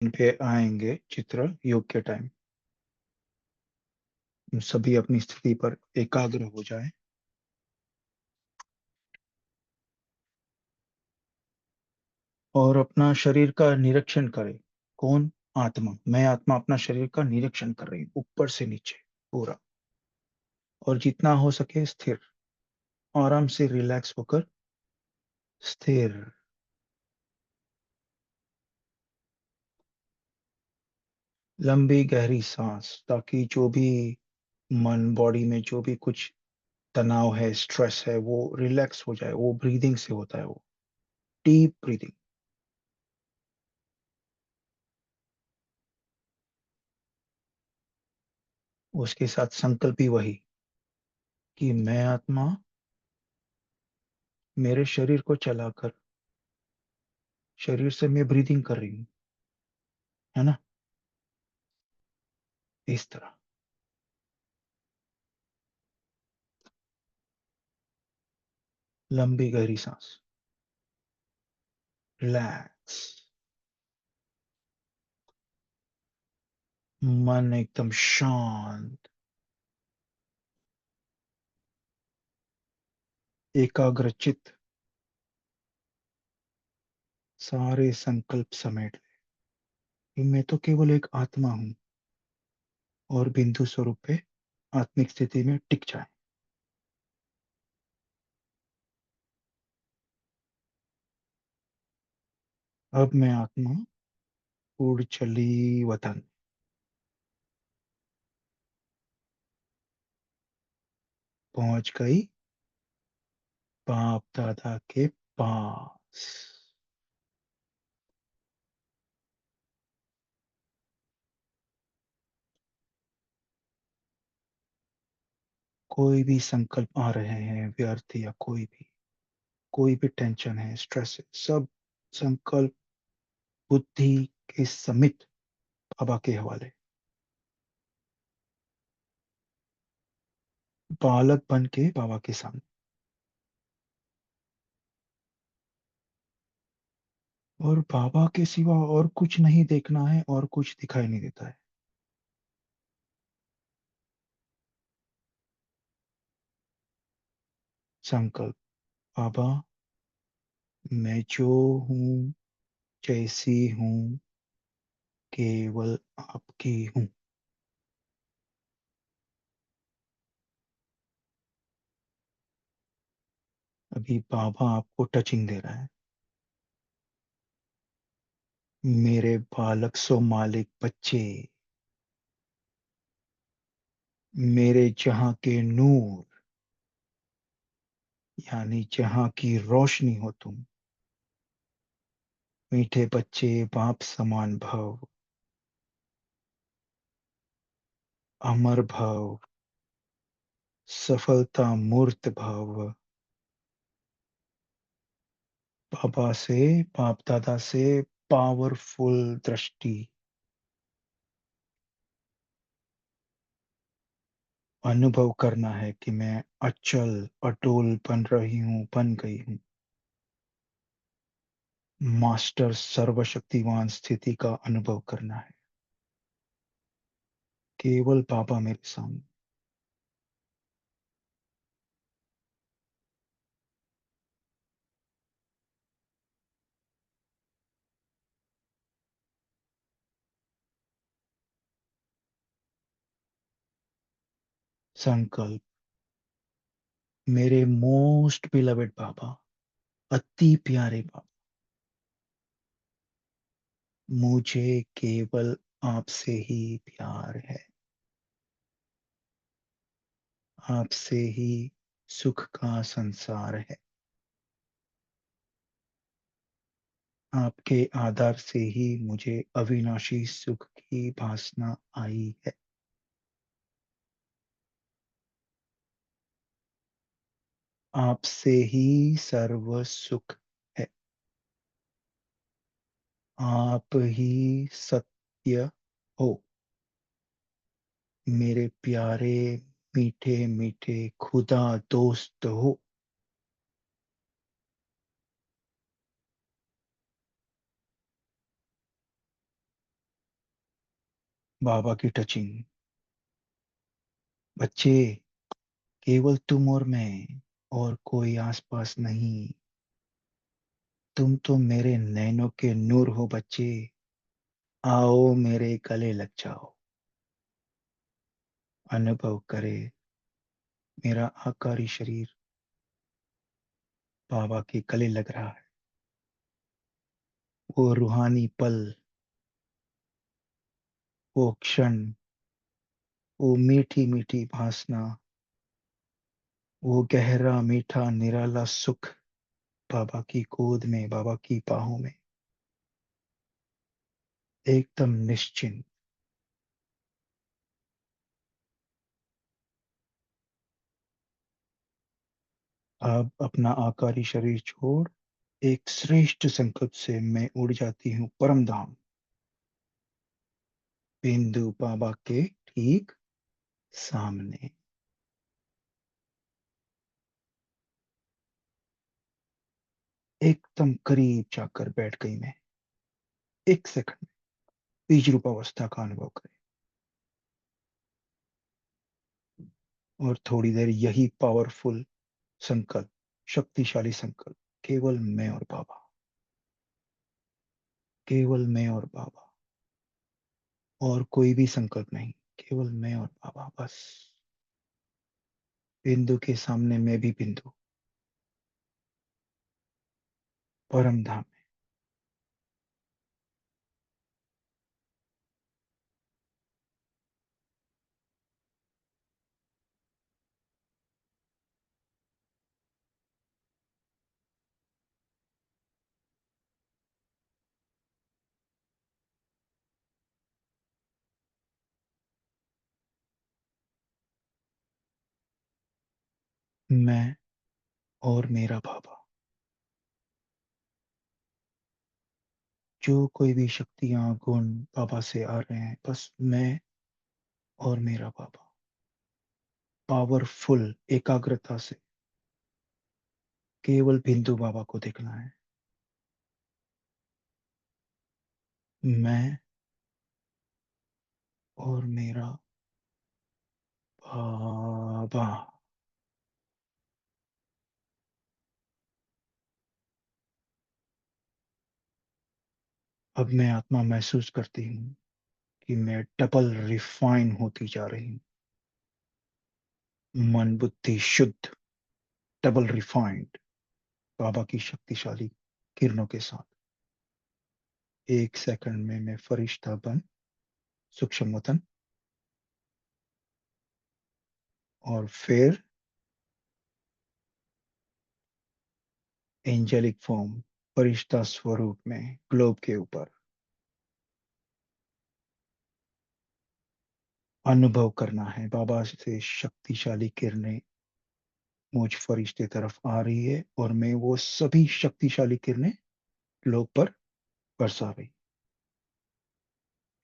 पे आएंगे चित्र योग्य टाइम। सभी अपनी स्थिति पर एकाग्र हो जाएं और अपना शरीर का निरीक्षण करें। कौन? आत्मा। मैं आत्मा अपना शरीर का निरीक्षण कर रही हूँ, ऊपर से नीचे पूरा। और जितना हो सके स्थिर, आराम से रिलैक्स होकर स्थिर। लंबी गहरी सांस, ताकि जो भी मन बॉडी में जो भी कुछ तनाव है, स्ट्रेस है, वो रिलैक्स हो जाए। वो ब्रीदिंग से होता है, वो डीप ब्रीदिंग। उसके साथ संकल्प भी वही, कि मैं आत्मा मेरे शरीर को चलाकर शरीर से मैं ब्रीदिंग कर रही हूँ, है ना? इस तरह लंबी गहरी सांस, रिलैक्स। मन एकदम शांत, एकाग्रचित। सारे संकल्प समेट ले कि मैं तो केवल एक आत्मा हूं, और बिंदु स्वरूप पे आत्मिक स्थिति में टिक जाए। अब मैं आत्मा उड़ चली वतन, पहुंच गई बाप दादा के पास। कोई भी संकल्प आ रहे हैं व्यर्थ, या कोई भी टेंशन है, स्ट्रेस है, सब संकल्प बुद्धि के समित बाबा के हवाले। बालक बन के बाबा के सामने। और बाबा के सिवा और कुछ नहीं देखना है, और कुछ दिखाई नहीं देता है। संकल्प, बाबा मैं जो हूँ, जैसी हूँ, केवल आपकी हूँ। अभी बाबा आपको टचिंग दे रहा है। मेरे बालक सो मालिक बच्चे, मेरे जहां के नूर, यानी जहां की रोशनी हो तुम। मीठे बच्चे, बाप समान भव, अमर भव, सफलता मूर्त भव। बाबा से, बाप दादा से पावरफुल दृष्टि, अनुभव करना है कि मैं अचल अटोल बन रही हूं, बन गई हूं। मास्टर सर्वशक्तिवान स्थिति का अनुभव करना है। केवल बाबा मेरे सामने। संकल्प, मेरे मोस्ट बिलवेड बाबा, अति प्यारे बाबा, मुझे केवल आपसे ही प्यार है। आपसे ही सुख का संसार है। आपके आधार से ही मुझे अविनाशी सुख की भासना आई है। आपसे ही सर्व सुख है। आप ही सत्य हो। मेरे प्यारे मीठे मीठे खुदा दोस्त हो। बाबा की टचिंग। बच्चे, केवल तुम और मैं, और कोई आसपास नहीं। तुम तो मेरे नैनों के नूर हो बच्चे। आओ मेरे गले लग जाओ। अनुभव करे मेरा आकारी शरीर बाबा के गले लग रहा है। वो रूहानी पल, वो क्षण, वो मीठी मीठी भासना, वो गहरा मीठा निराला सुख, बाबा की गोद में, बाबा की बाहों में, एकदम निश्चिंत। अब अपना आकारी शरीर छोड़ एक श्रेष्ठ संकल्प से मैं उड़ जाती हूँ परम धाम। बिंदु बाबा के ठीक सामने। एकदम करीब जाकर बैठ गई मैं। एक सेकंड में बीज रूपावस्था का अनुभव करें। और थोड़ी देर यही पावरफुल संकल्प, शक्तिशाली संकल्प, केवल मैं और बाबा, केवल मैं और बाबा, और कोई भी संकल्प नहीं, केवल मैं और बाबा बस। बिंदु के सामने मैं भी बिंदु, परम धाम में। मैं और मेरा बाबा, जो कोई भी शक्तियां गुण बाबा से आ रहे हैं, बस मैं और मेरा बाबा, पावरफुल एकाग्रता से केवल बिंदु बाबा को देखना है। मैं और मेरा बाबा। अब मैं आत्मा महसूस करती हूँ कि मैं डबल रिफाइन होती जा रही हूँ। मन बुद्धि शुद्ध, डबल रिफाइंड, बाबा की शक्तिशाली किरणों के साथ। एक सेकंड में मैं फरिश्ता बन, सूक्ष्म वतन, और फिर एंजेलिक फॉर्म, फरिश्ता स्वरूप में ग्लोब के ऊपर। अनुभव करना है बाबा से शक्तिशाली किरणें मुझ फरिश्ते तरफ आ रही है, और मैं वो सभी शक्तिशाली किरणें ग्लोब पर बरसा रही।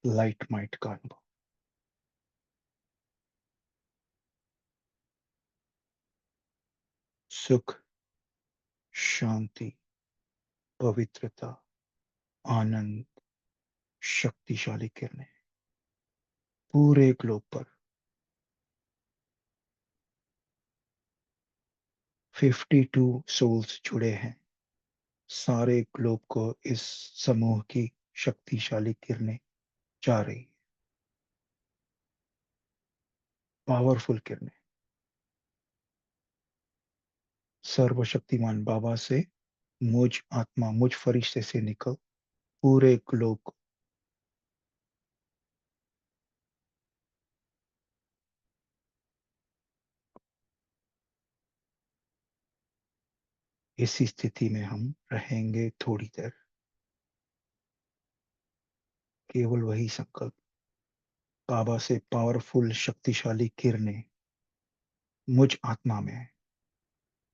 लाइट माइट का अनुभव। सुख, शांति, पवित्रता, आनंद, शक्तिशाली किरणें पूरे ग्लोब पर। 52 सोल्स जुड़े हैं। सारे ग्लोब को इस समूह की शक्तिशाली किरणें जा रही, पावरफुल किरणें, सर्वशक्तिमान बाबा से मुझ आत्मा, मुझ फरिश्ते से निकल पूरे ग्लोब को। इसी स्थिति में हम रहेंगे थोड़ी देर। केवल वही संकल्प, बाबा से पावरफुल शक्तिशाली किरणें मुझ आत्मा में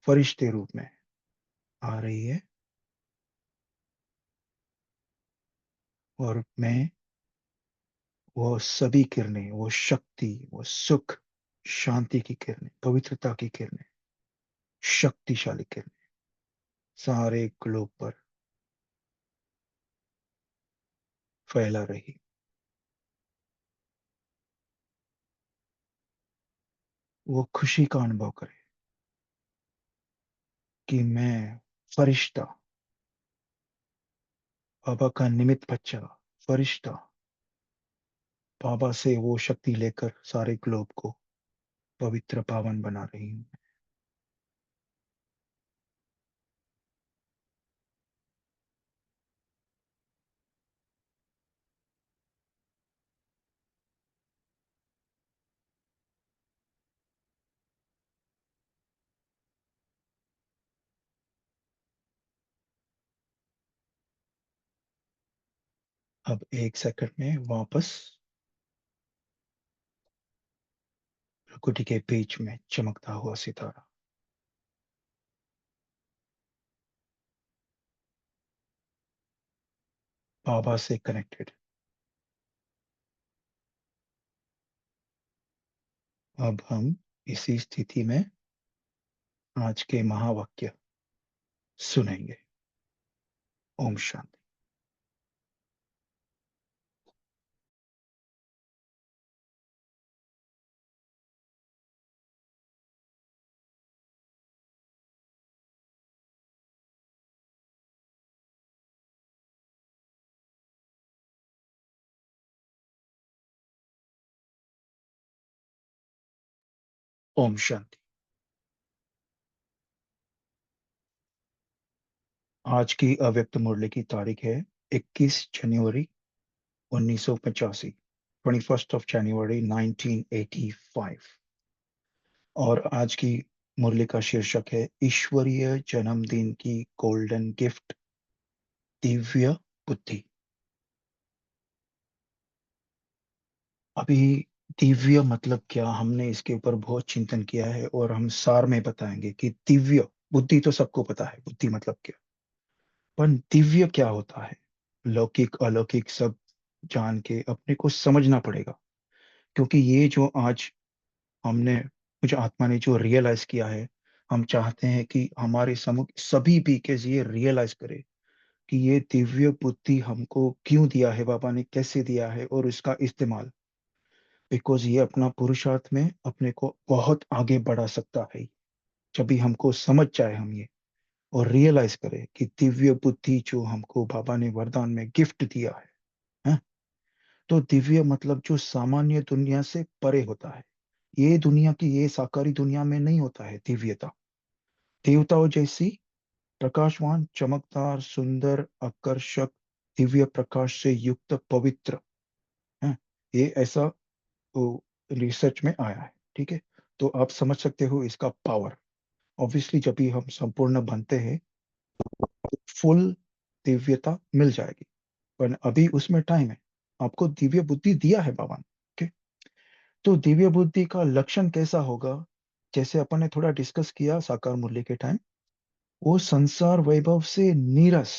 फरिश्ते रूप में आ रही है, और मैं वो सभी किरणें, वो शक्ति, वो सुख, शांति की किरणें, पवित्रता की किरणें, शक्तिशाली किरणें सारे ग्लोब पर फैला रही। वो खुशी का अनुभव करे कि मैं फरिश्ता, बाबा का निमित्त बच्चा, फरिश्ता, बाबा से वो शक्ति लेकर सारे ग्लोब को पवित्र पावन बना रही हूँ। अब 1 सेकंड में वापस प्रकृति के बीच में चमकता हुआ सितारा, बाबा से कनेक्टेड। अब हम इसी स्थिति में आज के महावाक्य सुनेंगे। ओम शांति। ओम शांति। आज की अव्यक्त मुरली की तारीख है 21 जनवरी 1985, 21 जनवरी 1985। और आज की मुरली का शीर्षक है ईश्वरीय जन्मदिन की गोल्डन गिफ्ट, दिव्य बुद्धि। अभी दिव्य मतलब क्या, हमने इसके ऊपर बहुत चिंतन किया है और हम सार में बताएंगे कि दिव्य बुद्धि तो सबको पता है, बुद्धि मतलब क्या, पर दिव्य क्या होता है। लौकिक अलौकिक सब जान के अपने को समझना पड़ेगा, क्योंकि ये जो आज हमने, मुझे आत्मा ने जो रियलाइज किया है, हम चाहते हैं कि हमारे समुख सभी बीकेज ये रियलाइज करे कि ये दिव्य बुद्धि हमको क्यों दिया है, बाबा ने कैसे दिया है, और इसका इस्तेमाल, बिकॉज ये अपना पुरुषार्थ में अपने को बहुत आगे बढ़ा सकता है। जब भी हमको समझ जाए हम ये और रियलाइज करें कि दिव्य बुद्धि जो हमको बाबा ने वरदान में गिफ्ट दिया है, तो दिव्य मतलब जो सामान्य दुनिया से परे होता है। ये दुनिया की, ये साकारी दुनिया में नहीं होता है दिव्यता। देवताओं जैसी प्रकाशवान, चमकदार, सुंदर, आकर्षक, दिव्य प्रकाश से युक्त, पवित्र है, ये ऐसा रिसर्च में आया है। ठीक है, तो आप समझ सकते हो इसका पावर। ऑब्वियसली जब भी हम संपूर्ण बनते हैं, फुल दिव्यता मिल जाएगी, पर अभी उसमें टाइम है। आपको दिव्य बुद्धि दिया है बाबा ने। ठीक है? तो दिव्य बुद्धि का लक्षण कैसा होगा, जैसे अपन ने थोड़ा डिस्कस किया साकार मूल्य के टाइम, वो संसार वैभव से नीरस,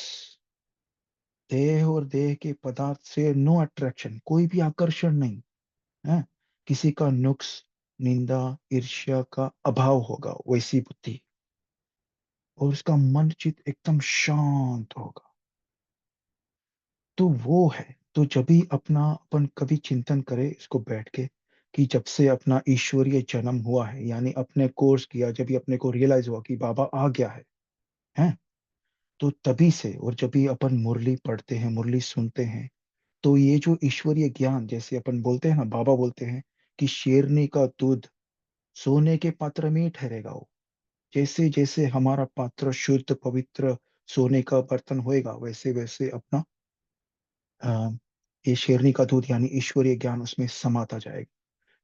देह और देह के पदार्थ से नो अट्रैक्शन, कोई भी आकर्षण नहीं है, किसी का नुक्स, निंदा, ईर्ष्या का अभाव होगा, वैसी बुद्धि। और उसका मन चित एकदम शांत होगा। तो वो है। तो जब भी अपना अपन कभी चिंतन करे इसको बैठ के, कि जब से अपना ईश्वरीय जन्म हुआ है, यानी अपने कोर्स किया, जब भी अपने को रियलाइज हुआ कि बाबा आ गया है, तो तभी से, और जब भी अपन मुरली पढ़ते हैं, मुरली सुनते हैं, तो ये जो ईश्वरीय ज्ञान, जैसे अपन बोलते हैं ना, बाबा बोलते हैं कि शेरनी का दूध सोने के पात्र में ही ठहरेगा। वो जैसे जैसे हमारा पात्र शुद्ध पवित्र सोने का बर्तन होएगा, वैसे वैसे अपना अ, ये शेरनी का दूध यानी ईश्वरीय ज्ञान उसमें समाता जाएगा।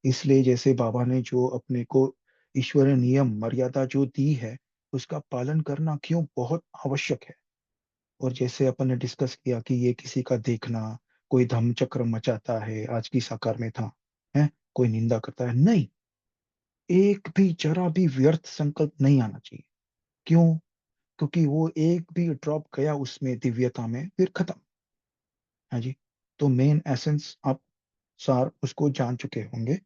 इसलिए जैसे बाबा ने जो अपने को ईश्वरीय नियम मर्यादा जो दी है, उसका पालन करना क्यों बहुत आवश्यक है। और जैसे अपन ने डिस्कस किया कि ये किसी का देखना, कोई धम्म चक्र मचाता है, आज की साकार में था, है, कोई निंदा करता है, नहीं, एक भी जरा भी व्यर्थ संकल्प नहीं आना चाहिए। क्यों? क्योंकि वो एक भी ड्रॉप गया उसमें दिव्यता में, फिर खत्म। हाँ जी। तो मेन एसेंस आप सार उसको जान चुके होंगे।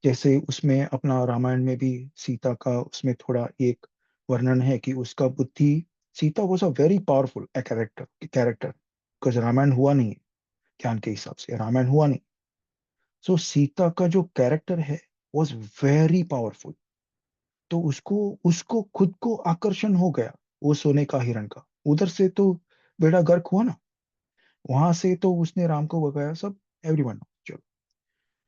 जैसे उसमें अपना रामायण में भी सीता का उसमें थोड़ा एक वर्णन है कि उसका बुद्धि, Sita was a very powerful character because Ramayana हुआ नहीं है, ज्ञान के हिसाब से रामायण हुआ नहीं। सो सीता का जो कैरेक्टर है वॉज वेरी पावरफुल। तो उसको उसको खुद को आकर्षण हो गया, वो सोने का हिरण का। उधर से तो बेड़ा गर्क हुआ ना, वहां से तो उसने राम को भगाया, सब एवरीवन। चलो,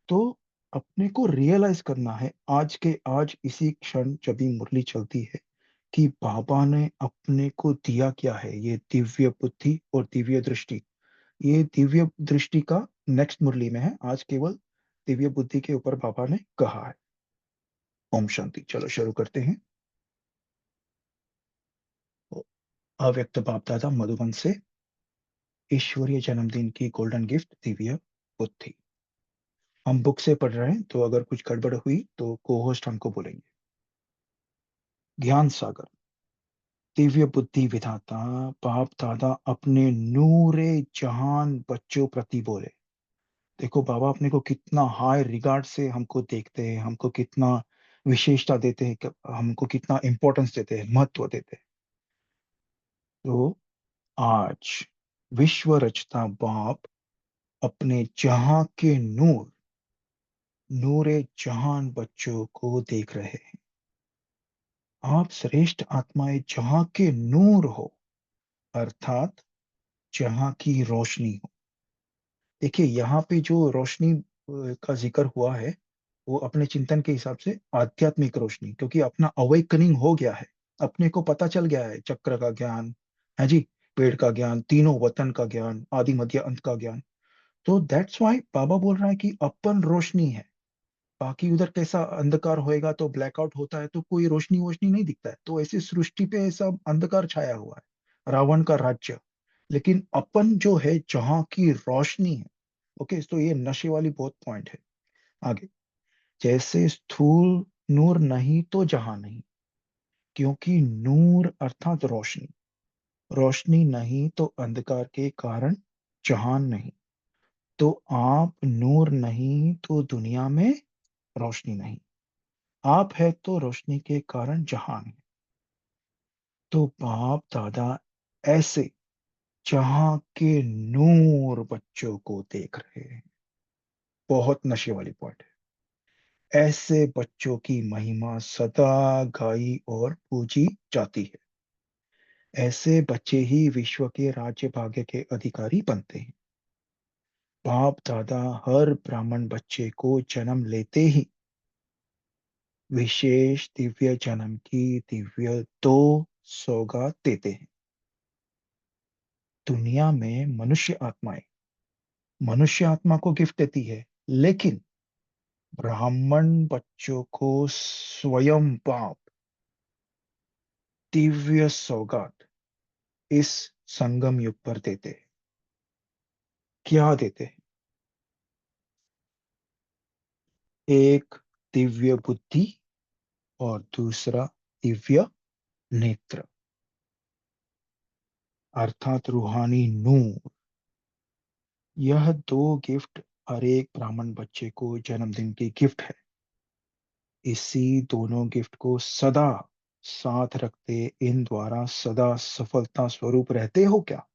तो अपने को रियलाइज करना है आज के आज, इसी क्षण जब भी मुरली चलती है, कि बाबा ने अपने को दिया क्या है, ये दिव्य बुद्धि और दिव्य दृष्टि। ये दिव्य दृष्टि का नेक्स्ट मुरली में है, आज केवल दिव्य बुद्धि के ऊपर बाबा ने कहा है। ओम शांति। चलो शुरू करते हैं। अव्यक्त बाप दादा मधुबन से ईश्वरीय जन्मदिन की गोल्डन गिफ्ट दिव्य बुद्धि। हम बुक से पढ़ रहे हैं, तो अगर कुछ गड़बड़ हुई तो को होस्ट हमको बोलेंगे। ज्ञान सागर। दिव्य बुद्धि विधाता बाप दादा अपने नूरे जहान बच्चों प्रति बोले। देखो बाबा अपने को कितना हाई रिगार्ड से हमको देखते हैं, हमको कितना विशेषता देते हैं, हमको कितना इंपॉर्टेंस देते हैं, महत्व देते हैं। तो आज विश्व रचता बाप अपने जहां के नूर, नूरे जहान बच्चों को देख रहे हैं। आप श्रेष्ठ आत्माएं जहां के नूर हो, अर्थात जहां की रोशनी हो। देखिए यहाँ पे जो रोशनी का जिक्र हुआ है, वो अपने चिंतन के हिसाब से आध्यात्मिक रोशनी, क्योंकि अपना अवेकनिंग हो गया है, अपने को पता चल गया है चक्र का ज्ञान है जी, पेड़ का ज्ञान, तीनों वतन का ज्ञान, आदि मध्य अंत का ज्ञान। तो दैट्स वाई बाबा बोल रहा है कि अपन रोशनी है। बाकी उधर कैसा अंधकार होएगा, तो ब्लैकआउट होता है तो कोई रोशनी वोशनी नहीं दिखता है, तो ऐसी सृष्टि पे ऐसा अंधकार छाया हुआ है, रावण का राज्य। लेकिन अपन जो है जहां की रोशनी है। ओके, तो ये नशे वाली बहुत पॉइंट है। आगे, जैसे स्थूल नूर नहीं तो जहां नहीं, क्योंकि नूर अर्थात रोशनी, रोशनी नहीं तो अंधकार के कारण जहान नहीं। तो आप नूर नहीं तो दुनिया में रोशनी नहीं, आप है तो रोशनी के कारण जहान है। तो बाप दादा ऐसे जहां के नूर बच्चों को देख रहे हैं। बहुत नशे वाली पॉइंट है। ऐसे बच्चों की महिमा सदा गाई और पूजी जाती है। ऐसे बच्चे ही विश्व के राज्य भाग्य के अधिकारी बनते हैं। बाप दादा हर ब्राह्मण बच्चे को जन्म लेते ही विशेष दिव्य जन्म की दिव्य दो सौगात देते हैं। दुनिया में मनुष्य आत्मा को गिफ्ट देती है, लेकिन ब्राह्मण बच्चों को स्वयं बाप दिव्य सौगात इस संगम युग पर देते हैं। क्या देते हैं? एक दिव्य बुद्धि और दूसरा दिव्य नेत्र, अर्थात रूहानी नूर। यह दो गिफ्ट हर एक ब्राह्मण बच्चे को जन्मदिन की गिफ्ट है। इसी दोनों गिफ्ट को सदा साथ रखते इन द्वारा सदा सफलता स्वरूप रहते हो क्या?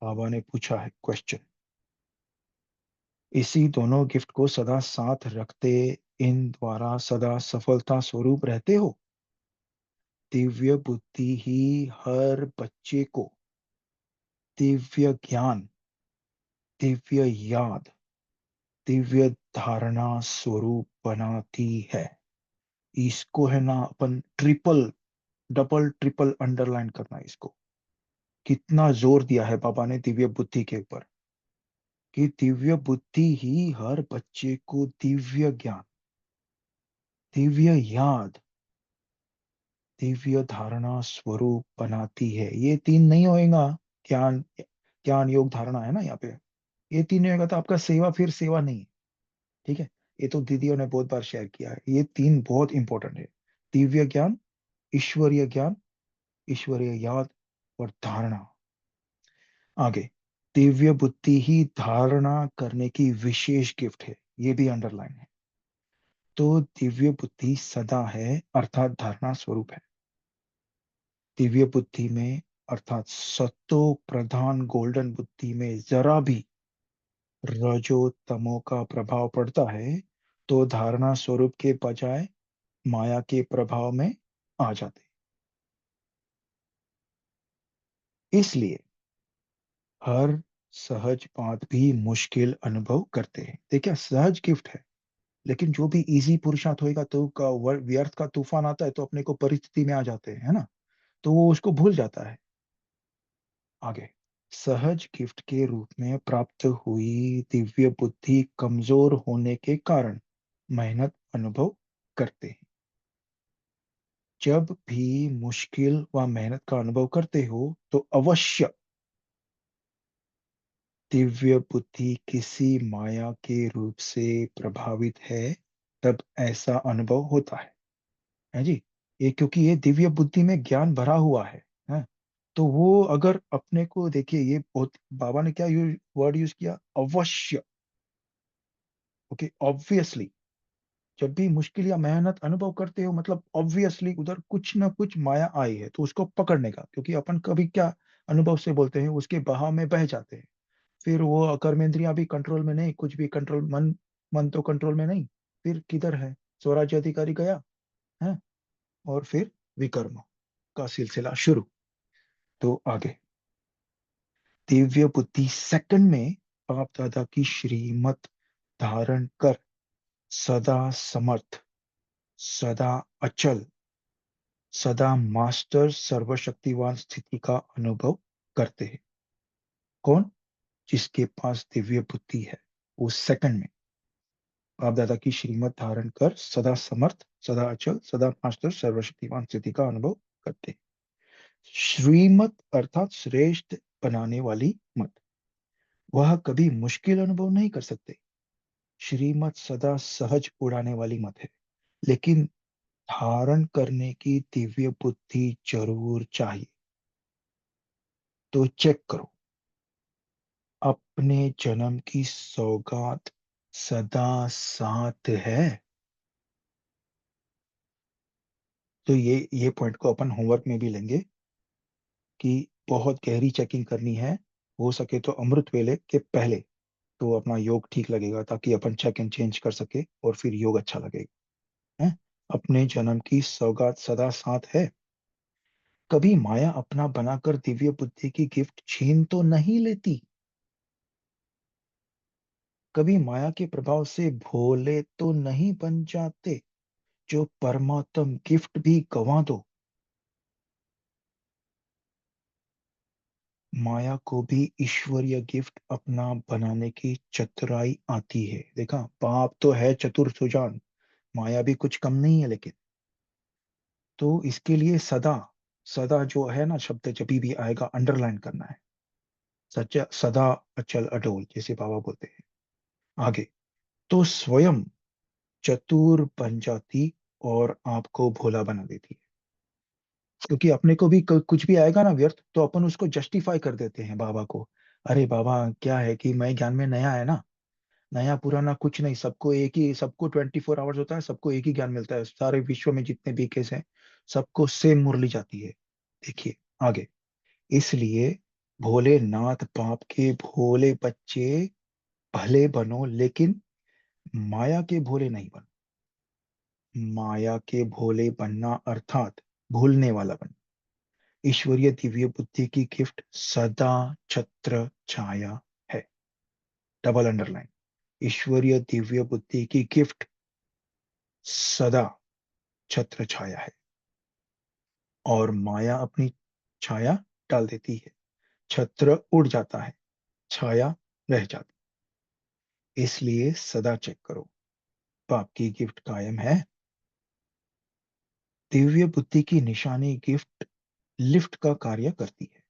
बाबा ने पूछा है क्वेश्चन। इसी दोनों गिफ्ट को सदा साथ रखते इन द्वारा सदा सफलता स्वरूप रहते हो। दिव्य बुद्धि ही हर बच्चे को दिव्य ज्ञान, दिव्य याद, दिव्य धारणा स्वरूप बनाती है। इसको है ना अपन ट्रिपल, डबल ट्रिपल अंडरलाइन करना है इसको। कितना जोर दिया है बाबा ने दिव्य बुद्धि के ऊपर, कि दिव्य बुद्धि ही हर बच्चे को दिव्य ज्ञान, दिव्य याद, दिव्य धारणा स्वरूप बनाती है। ये तीन नहीं होएगा, ज्ञान, ज्ञान योग धारणा है ना यहाँ पे, ये तीन नहीं होगा तो आपका सेवा फिर सेवा नहीं है। ठीक है, ये तो दीदियों ने बहुत बार शेयर किया है, ये तीन बहुत इंपॉर्टेंट है। दिव्य ज्ञान, ईश्वरीय ज्ञान, ईश्वरीय याद और धारणा। आगे, दिव्य बुद्धि ही धारणा करने की विशेष गिफ्ट है, ये भी अंडरलाइन है। तो दिव्य बुद्धि सदा है, अर्थात धारणा स्वरूप है। दिव्य बुद्धि में, अर्थात सतो प्रधान गोल्डन बुद्धि में जरा भी रजो तमो का प्रभाव पड़ता है, तो धारणा स्वरूप के बजाय माया के प्रभाव में आ जाते हैं। इसलिए हर सहज बात भी मुश्किल अनुभव करते हैं। देखिए सहज गिफ्ट है, लेकिन जो भी इजी पुरुषार्थ होएगा तो का व्यर्थ का तूफान आता है तो अपने को परिस्थिति में आ जाते हैं, है ना? तो वो उसको भूल जाता है। आगे, सहज गिफ्ट के रूप में प्राप्त हुई दिव्य बुद्धि कमजोर होने के कारण मेहनत अनुभव करते हैं। जब भी मुश्किल व मेहनत का अनुभव करते हो तो अवश्य दिव्य बुद्धि किसी माया के रूप से प्रभावित है, तब ऐसा अनुभव होता है जी। ये क्योंकि ये दिव्य बुद्धि में ज्ञान भरा हुआ है? तो वो अगर अपने को देखिए, ये बहुत बाबा ने क्या वर्ड यूज किया, अवश्य। ओके, ऑब्वियसली जब भी मुश्किल या मेहनत अनुभव करते हो मतलब ऑब्वियसली उधर कुछ ना कुछ माया आई है, तो उसको पकड़ने का, क्योंकि अपन कभी क्या अनुभव से बोलते हैं, उसके बहाव में बह जाते हैं। फिर वो कर्मेंद्रियां भी कंट्रोल में नहीं, कुछ भी कंट्रोल, मन मन तो कंट्रोल में नहीं। फिर किधर है, स्वराज्य अधिकारी गया है, और फिर विकर्म का सिलसिला शुरू। तो आगे, दिव्य बुद्धि सेकंड में बाप दादा की श्रीमत धारण कर सदा समर्थ, सदा अचल, सदा मास्टर सर्वशक्तिवान स्थिति का अनुभव करते हैं। कौन? जिसके पास दिव्य बुद्धि है, वो सेकंड में बाप दादा की श्रीमत धारण कर सदा समर्थ, सदा अचल, सदा मास्टर सर्वशक्तिवान स्थिति का अनुभव करते हैं। श्रीमत अर्थात श्रेष्ठ बनाने वाली मत, वह कभी मुश्किल अनुभव नहीं कर सकते। श्रीमत सदा सहज उड़ाने वाली मत है, लेकिन धारण करने की दिव्य बुद्धि जरूर चाहिए। तो चेक करो, अपने जन्म की सौगात सदा साथ है। तो ये पॉइंट को अपन होमवर्क में भी लेंगे कि बहुत गहरी चेकिंग करनी है। हो सके तो अमृत वेले के पहले तो अपना योग ठीक लगेगा, ताकि अपन चेक एंड चेंज कर सके और फिर योग अच्छा लगेगा। है? अपने जन्म की सौगात सदा साथ है। कभी माया अपना बनाकर दिव्य बुद्धि की गिफ्ट छीन तो नहीं लेती। कभी माया के प्रभाव से भोले तो नहीं बन जाते, जो परमात्म गिफ्ट भी गवा दो। माया को भी ईश्वरीय गिफ्ट अपना बनाने की चतुराई आती है। देखा, पाप तो है चतुर सुजान, माया भी कुछ कम नहीं है। लेकिन तो इसके लिए सदा, सदा जो है ना शब्द जब भी आएगा अंडरलाइन करना है। सच्चा सदा अचल अडोल, जैसे बाबा बोलते हैं। आगे, तो स्वयं चतुर बन जाती और आपको भोला बना देती है। क्योंकि अपने को भी कुछ भी आएगा ना व्यर्थ, तो अपन उसको जस्टिफाई कर देते हैं बाबा को। अरे बाबा, क्या है कि मैं ज्ञान में नया है ना, नया पुराना कुछ नहीं, सबको एक ही, सबको 24 आवर्स होता है, सबको एक ही ज्ञान मिलता है, सारे विश्व में जितने भी केस हैं सबको सेम मुरली जाती है। देखिए आगे, इसलिए भोलेनाथ बाप के भोले बच्चे भले बनो, लेकिन माया के भोले नहीं बनो। माया के भोले बनना अर्थात भूलने वाला बनना। ईश्वरीय दिव्य बुद्धि की गिफ्ट सदा छत्र छाया है। डबल अंडरलाइन, ईश्वरीय दिव्य बुद्धि की गिफ्ट सदा छत्र छाया है, और माया अपनी छाया डाल देती है। छत्र उड़ जाता है, छाया रह जाती। इसलिए सदा चेक करो, पाप की गिफ्ट कायम है। दिव्य बुद्धि की निशानी गिफ्ट लिफ्ट का कार्य करती है।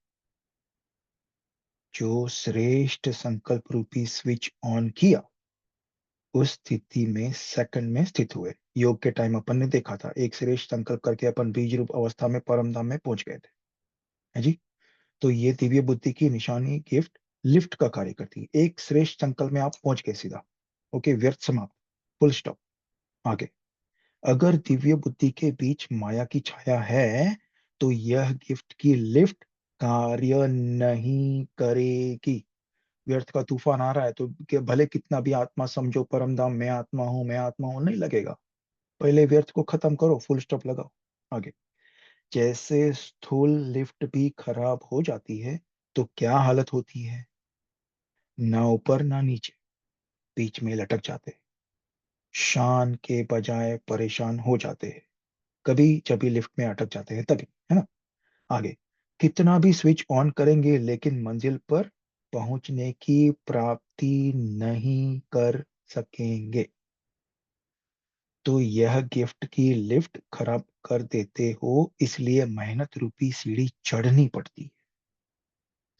जो श्रेष्ठ संकल्प रूपी स्विच ऑन किया, उस स्थिति में सेकंड में स्थित हुए। योग के टाइम अपन ने देखा था, एक श्रेष्ठ संकल्प करके अपन बीज रूप अवस्था में परम धाम में पहुंच गए थे। है जी। तो ये दिव्य बुद्धि की निशानी गिफ्ट लिफ्ट का कार्य करती है। एक श्रेष्ठ संकल्प में आप पहुंच गए सीधा। ओके, व्यर्थ समाप्त, फुल स्टॉप। आगे, अगर दिव्य बुद्धि के बीच माया की छाया है, तो यह गिफ्ट की लिफ्ट कार्य नहीं करेगी। व्यर्थ का तूफान आ रहा है तो भले कितना भी आत्मा समझो, परम धाम मैं आत्मा हूं, मैं आत्मा हूं, नहीं लगेगा। पहले व्यर्थ को खत्म करो, फुल स्टॉप लगाओ। आगे। जैसे स्थूल लिफ्ट भी खराब हो जाती है तो क्या हालत होती है? ना ऊपर ना नीचे, बीच में लटक जाते हैं। शान के बजाय परेशान हो जाते हैं। कभी जब भी लिफ्ट में अटक जाते हैं तभी, है ना। आगे। कितना भी स्विच ऑन करेंगे लेकिन मंजिल पर पहुंचने की प्राप्ति नहीं कर सकेंगे। तो यह गिफ्ट की लिफ्ट खराब कर देते हो, इसलिए मेहनत रूपी सीढ़ी चढ़नी पड़ती है।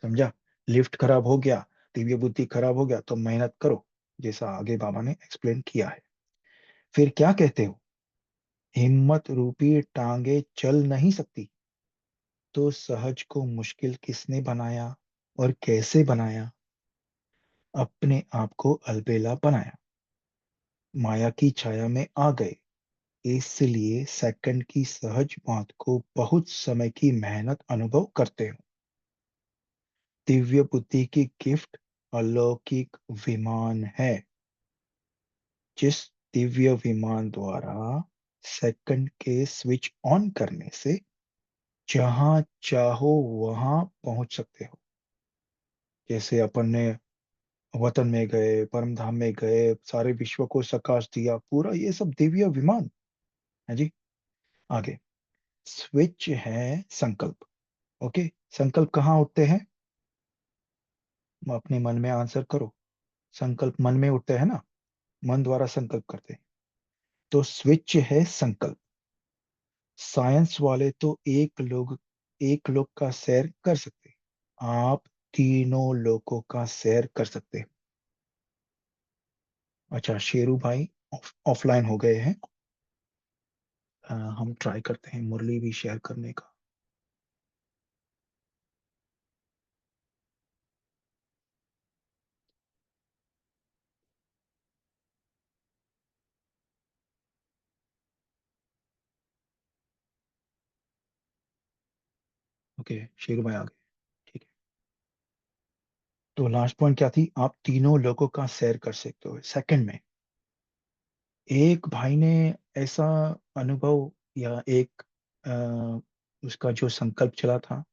समझा? लिफ्ट खराब हो गया, दिव्य बुद्धि खराब हो गया, तो मेहनत करो, जैसा आगे बाबा ने एक्सप्लेन किया है। फिर क्या कहते हो? हिम्मत रूपी टांगे चल नहीं सकती, तो सहज को मुश्किल किसने बनाया और कैसे बनाया? अपने आप को अलबेला बनाया, माया की छाया में आ गए। इसलिए सेकंड की सहज बात को बहुत समय की मेहनत अनुभव करते हो। दिव्य बुद्धि की गिफ्ट अलौकिक विमान है, जिस दिव्य विमान द्वारा सेकंड के स्विच ऑन करने से जहां चाहो वहां पहुंच सकते हो। जैसे अपन ने वतन में गए, परम धाम में गए, सारे विश्व को सकाश दिया, पूरा ये सब दिव्य विमान है जी। आगे। स्विच है संकल्प। ओके। संकल्प कहाँ उठते हैं? अपने मन में आंसर करो। संकल्प मन में उठते हैं ना, मन द्वारा संकल्प करते हैं। तो स्विच है संकल्प। साइंस वाले तो एक लोग का सैर कर सकते हैं। आप तीनों लोगों का सैर कर सकते हैं। अच्छा, शेरू भाई ऑफलाइन हो गए हैं। हम ट्राई करते हैं मुरली भी शेयर करने का। ओके, शेरू भाई आ गए। ठीक है। तो लास्ट पॉइंट क्या थी? आप तीनों लोगों का सैर कर सकते हो सेकंड में। एक भाई ने ऐसा अनुभव, या एक उसका जो संकल्प चला था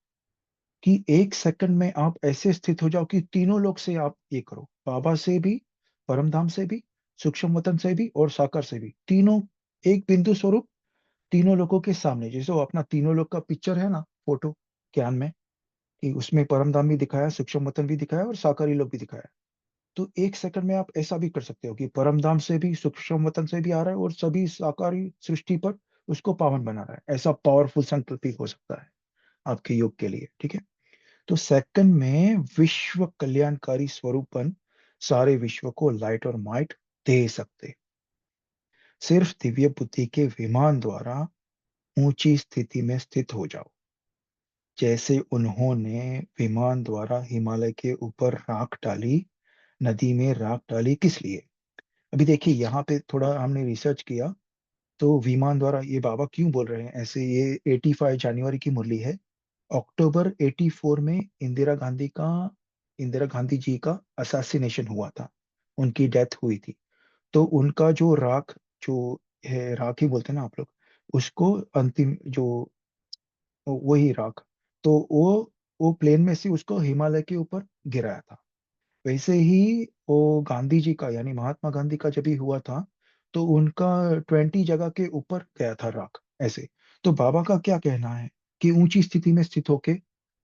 कि एक सेकंड में आप ऐसे स्थित हो जाओ कि तीनों लोग से आप ये करो, बाबा से भी, परमधाम से भी, सूक्ष्म वतन से भी और साकार से भी, तीनों एक बिंदु स्वरूप, तीनों लोगों के सामने। जैसे वो अपना तीनों लोग का पिक्चर है ना, फोटो ज्ञान में, कि उसमें परमधाम भी दिखाया, सूक्ष्म वतन भी दिखाया और साकारी लोग भी दिखाया। तो एक सेकंड में आप ऐसा भी कर सकते हो कि परमधाम से भी, सूक्ष्म वतन से भी आ रहा है और सभी साकारी सृष्टि पर उसको पावन बना रहा है। ऐसा पावरफुल संकल्प भी हो सकता है आपके योग के लिए। ठीक है। तो सेकंड में विश्व कल्याणकारी स्वरूपन सारे विश्व को लाइट और माइट दे सकते। सिर्फ दिव्य बुद्धि के विमान द्वारा ऊंची स्थिति में स्थित हो जाओ। जैसे उन्होंने विमान द्वारा हिमालय के ऊपर राख डाली, नदी में राख डाली, किस लिए? अभी देखिए यहाँ पे थोड़ा हमने रिसर्च किया। तो विमान द्वारा ये बाबा क्यों बोल रहे हैं ऐसे? ये 85 जनवरी की मुरली है। अक्टूबर 84 में इंदिरा गांधी जी का असैसिनेशन हुआ था, उनकी डेथ हुई थी। तो उनका जो राख, जो है राख ही बोलते हैं ना आप लोग उसको, अंतिम जो, वही राख, तो वो प्लेन में से उसको हिमालय के ऊपर गिराया था। वैसे ही वो गांधी जी का, यानी महात्मा गांधी का जब भी हुआ था, तो उनका 20 जगह के ऊपर गया था राख ऐसे। तो बाबा का क्या कहना है कि ऊंची स्थिति में स्थित होके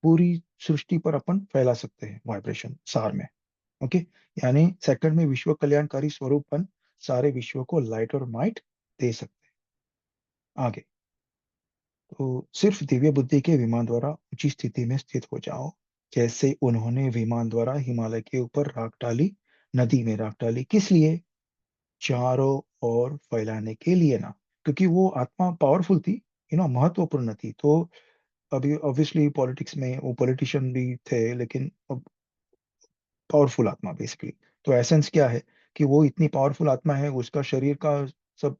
पूरी सृष्टि पर अपन फैला सकते हैं वाइब्रेशन सार में। ओके। यानी सेकंड में विश्व कल्याणकारी स्वरूपन सारे विश्व को लाइट और माइट दे सकते हैं। आगे। तो सिर्फ दिव्य बुद्धि के विमान द्वारा ऊंची स्थिति में स्थित हो जाओ। जैसे उन्होंने विमान द्वारा हिमालय के ऊपर राख डाली, नदी में राख डाली, किस लिए? चारों ओर फैलाने के लिए ना, क्योंकि वो आत्मा पावरफुल थी, महत्वपूर्ण थी। तो अभी ऑब्वियसली पॉलिटिक्स में वो पॉलिटिशियन भी थे, लेकिन पावरफुल आत्मा बेसिकली। तो एसेंस क्या है कि वो इतनी पावरफुल आत्मा है, उसका शरीर का सब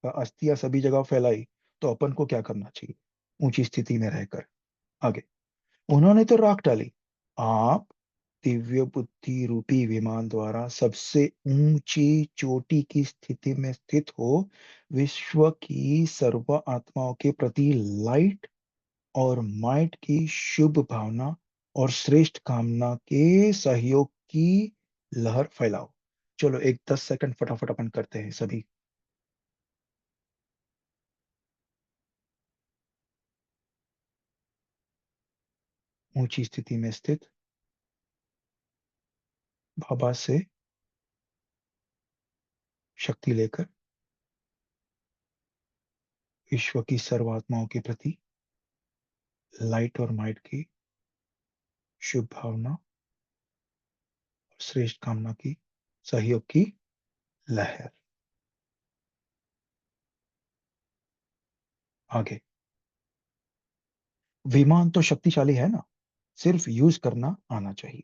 अस्थियां सभी जगह फैलाई। तो अपन को क्या करना चाहिए? ऊंची स्थिति में रहकर। आगे। उन्होंने तो राख डाली, आप दिव्य बुद्धि रूपी विमान द्वारा सबसे ऊंची चोटी की स्थिति में स्थित हो, विश्व की सर्व आत्माओं के प्रति लाइट और माइट की शुभ भावना और श्रेष्ठ कामना के सहयोग की लहर फैलाओ। चलो एक 10 सेकंड फटाफट अपन करते हैं सभी। ऊंची स्थिति में स्थित बाबा से शक्ति लेकर विश्व की सर्वात्माओं के प्रति लाइट और माइट की शुभ भावना और श्रेष्ठ कामना की सहयोग की लहर। आगे। विमान तो शक्तिशाली है ना, सिर्फ यूज करना आना चाहिए।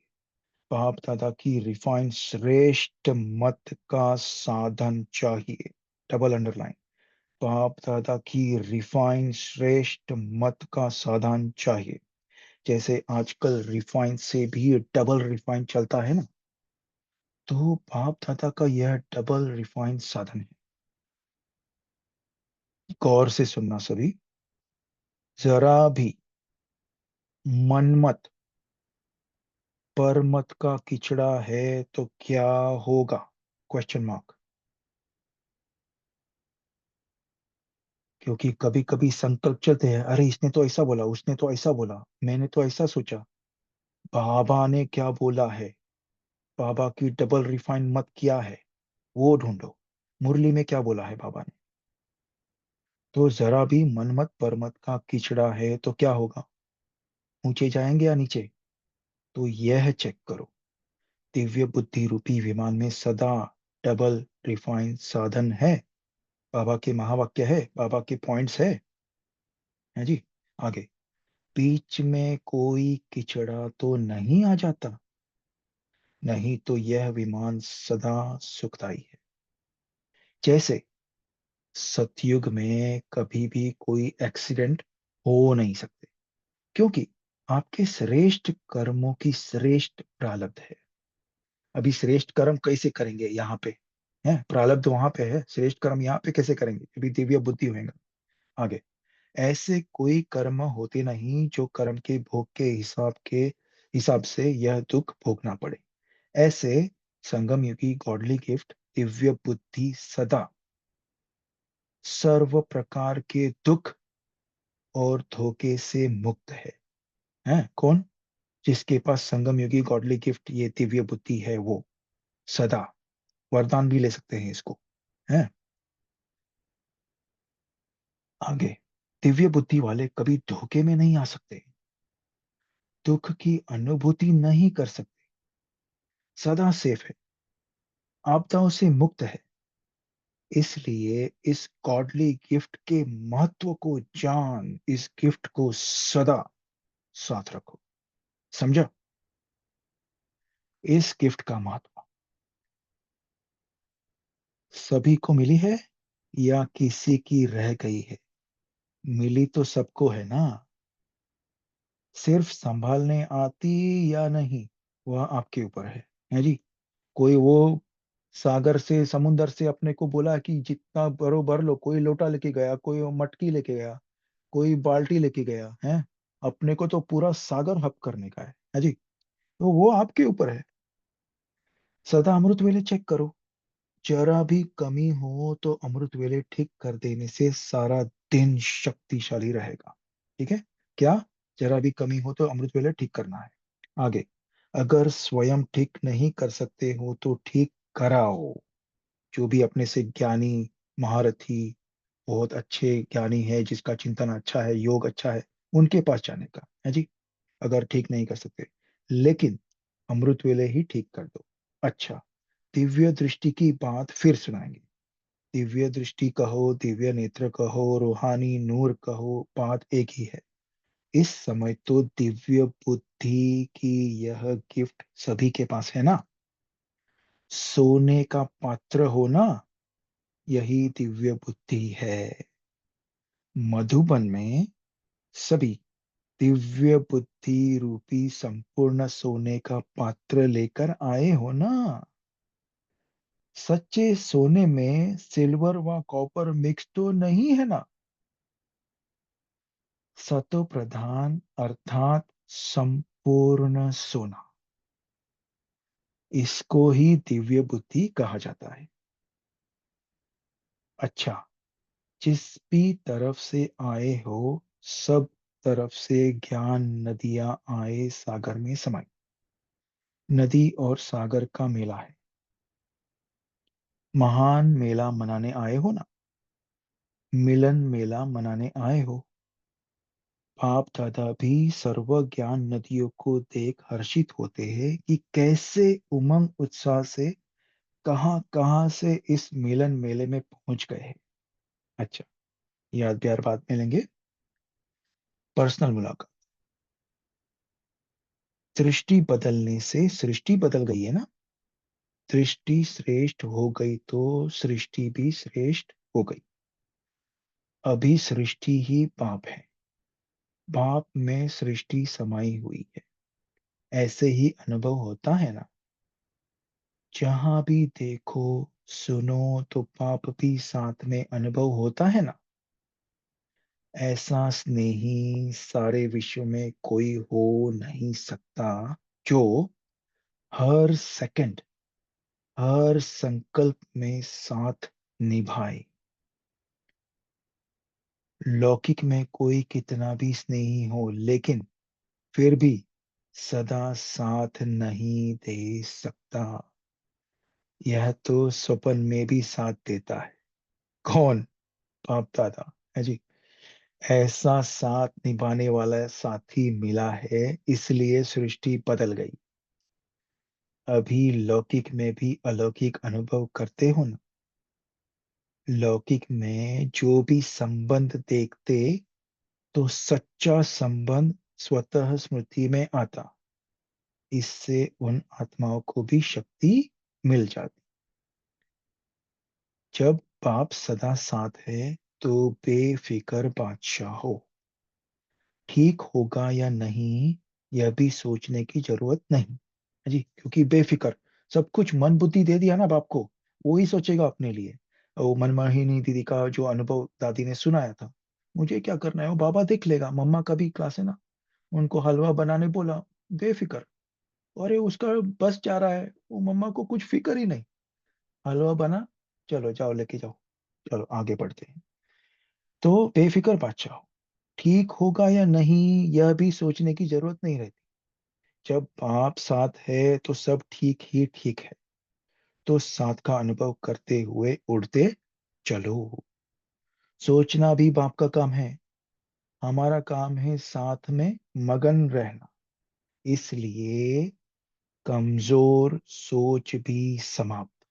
बाप दादा की रिफाइंड श्रेष्ठ मत का साधन चाहिए। Double underline. बाप दादा की रिफाइंड श्रेष्ठ मत का साधन चाहिए। जैसे आजकल रिफाइन से भी डबल रिफाइन चलता है ना, तो बाप दादा का यह डबल रिफाइन साधन है। गौर से सुनना सभी। जरा भी मनमत परमत का किचड़ा है तो क्या होगा? Question mark. क्योंकि कभी कभी संकल्प चलते हैं, अरे इसने तो ऐसा बोला, उसने तो ऐसा बोला, मैंने तो ऐसा सोचा। बाबा ने क्या बोला है? बाबा की डबल रिफाइन मत क्या है, वो ढूंढो। मुरली में क्या बोला है बाबा ने? तो जरा भी मनमत परमत का किचड़ा है तो क्या होगा? ऊंचे जाएंगे या नीचे? तो यह चेक करो। दिव्य बुद्धि रूपी विमान में सदा डबल रिफाइन साधन है। बाबा के महावाक्य है, बाबा के पॉइंट्स है जी। आगे। बीच में कोई किचड़ा तो नहीं आ जाता? नहीं तो यह विमान सदा सुखदाई है। जैसे सतयुग में कभी भी कोई एक्सीडेंट हो नहीं सकते, क्योंकि आपके श्रेष्ठ कर्मों की श्रेष्ठ प्रारब्ध है। अभी श्रेष्ठ कर्म कैसे करेंगे यहाँ पे? है प्रारब्ध वहां पे है, श्रेष्ठ कर्म यहाँ पे कैसे करेंगे? अभी दिव्य बुद्धि होगा। आगे। ऐसे कोई कर्म होते नहीं जो कर्म के भोग के हिसाब से यह दुख भोगना पड़े। ऐसे संगम युगी गॉडली गिफ्ट दिव्य बुद्धि सदा सर्व प्रकार के दुख और धोखे से मुक्त है कौन? जिसके पास संगम युगी गॉडली गिफ्ट ये दिव्य बुद्धि है, वो सदा वरदान भी ले सकते हैं इसको। है आगे। दिव्य बुद्धि वाले कभी धोखे में नहीं आ सकते, दुख की अनुभूति नहीं कर सकते, सदा सेफ है, आपदाओं से मुक्त है। इसलिए इस गॉडली गिफ्ट के महत्व को जान, इस गिफ्ट को सदा साथ रखो। समझा? इस गिफ्ट का महत्व सभी को मिली है या किसी की रह गई है? मिली तो सबको है ना, सिर्फ संभालने आती या नहीं वह आपके ऊपर है जी। कोई वो सागर से समुंदर से अपने को बोला कि जितना भरो भर लो, कोई लोटा लेके गया, कोई वो मटकी लेके गया, कोई बाल्टी लेके गया है। अपने को तो पूरा सागर हक करने का है जी। तो वो आपके ऊपर है। सदा अमृत वेले चेक करो। जरा भी कमी हो तो अमृत वेले ठीक कर देने से सारा दिन शक्तिशाली रहेगा। ठीक है? क्या? जरा भी कमी हो तो अमृत वेले ठीक करना है। आगे। अगर स्वयं ठीक नहीं कर सकते हो तो ठीक कराओ। जो भी अपने से ज्ञानी, महारथी, बहुत अच्छे ज्ञानी है, जिसका चिंतन अच्छा है, योग अच्छा है, उनके पास जाने का है जी। अगर ठीक नहीं कर सकते, लेकिन अमृत वेले ही ठीक कर दो। अच्छा। दिव्य दृष्टि की बात फिर सुनाएंगे। दिव्य दृष्टि कहो, दिव्य नेत्र कहो, रूहानी नूर कहो, बात एक ही है। इस समय तो दिव्य बुद्धि की यह गिफ्ट सभी के पास है ना। सोने का पात्र होना, यही दिव्य बुद्धि है। मधुबन में सभी दिव्य बुद्धि रूपी संपूर्ण सोने का पात्र लेकर आए हो ना। सच्चे सोने में सिल्वर व कॉपर मिक्स तो नहीं है ना। सतो प्रधान अर्थात संपूर्ण सोना, इसको ही दिव्य बुद्धि कहा जाता है। अच्छा, जिस भी तरफ से आए हो, सब तरफ से ज्ञान नदियां आए सागर में समाई। नदी और सागर का मेला है। महान मेला मनाने आए हो ना। मिलन मेला मनाने आए हो। बाप दादा भी सर्व ज्ञान नदियों को देख हर्षित होते हैं कि कैसे उमंग उत्साह से कहां कहां से इस मिलन मेले में पहुंच गए हैं। अच्छा, याद प्यार बाद में लेंगे। पर्सनल मुलाकात। दृष्टि बदलने से सृष्टि बदल गई है ना। दृष्टि श्रेष्ठ हो गई तो सृष्टि भी श्रेष्ठ हो गई। अभी सृष्टि ही बाप है। बाप में सृष्टि समाई हुई है। ऐसे ही अनुभव होता है ना। जहां भी देखो सुनो तो पाप भी साथ में अनुभव होता है ना। ऐसा स्नेही सारे विश्व में कोई हो नहीं सकता, जो हर सेकंड हर संकल्प में साथ निभाए। लौकिक में कोई कितना भी स्नेही हो, लेकिन फिर भी सदा साथ नहीं दे सकता। यह तो स्वप्न में भी साथ देता है। कौन? बाप दादा है जी। ऐसा साथ निभाने वाला साथी मिला है, इसलिए सृष्टि बदल गई। अभी लौकिक में भी अलौकिक अनुभव करते हो ना। लौकिक में जो भी संबंध देखते, तो सच्चा संबंध स्वतः स्मृति में आता। इससे उन आत्माओं को भी शक्ति मिल जाती। जब बाप सदा साथ है तो बेफिक्र बादशाह हो। ठीक होगा या नहीं, यह भी सोचने की जरूरत नहीं जी, क्योंकि बेफिक्र सब कुछ मन बुद्धि दे दिया ना बाप को। वो ही सोचेगा अपने लिए। वो मनमोहिनी दीदी का जो अनुभव दादी ने सुनाया था, मुझे क्या करना है वो बाबा देख लेगा। मम्मा का भी क्लास है ना, उनको हलवा बनाने बोला, बेफिक्र। अरे उसका बस जा रहा है, वो मम्मा को कुछ फिक्र ही नहीं। हलवा बना, चलो जाओ लेके जाओ, चलो आगे बढ़ते हैं। तो बेफिक्र बादशाह हो। ठीक होगा या नहीं, यह भी सोचने की जरूरत नहीं रहती। जब बाप साथ है तो सब ठीक ही ठीक है। तो साथ का अनुभव करते हुए उड़ते चलो। सोचना भी बाप का काम है। हमारा काम है साथ में मगन रहना। इसलिए कमजोर सोच भी समाप्त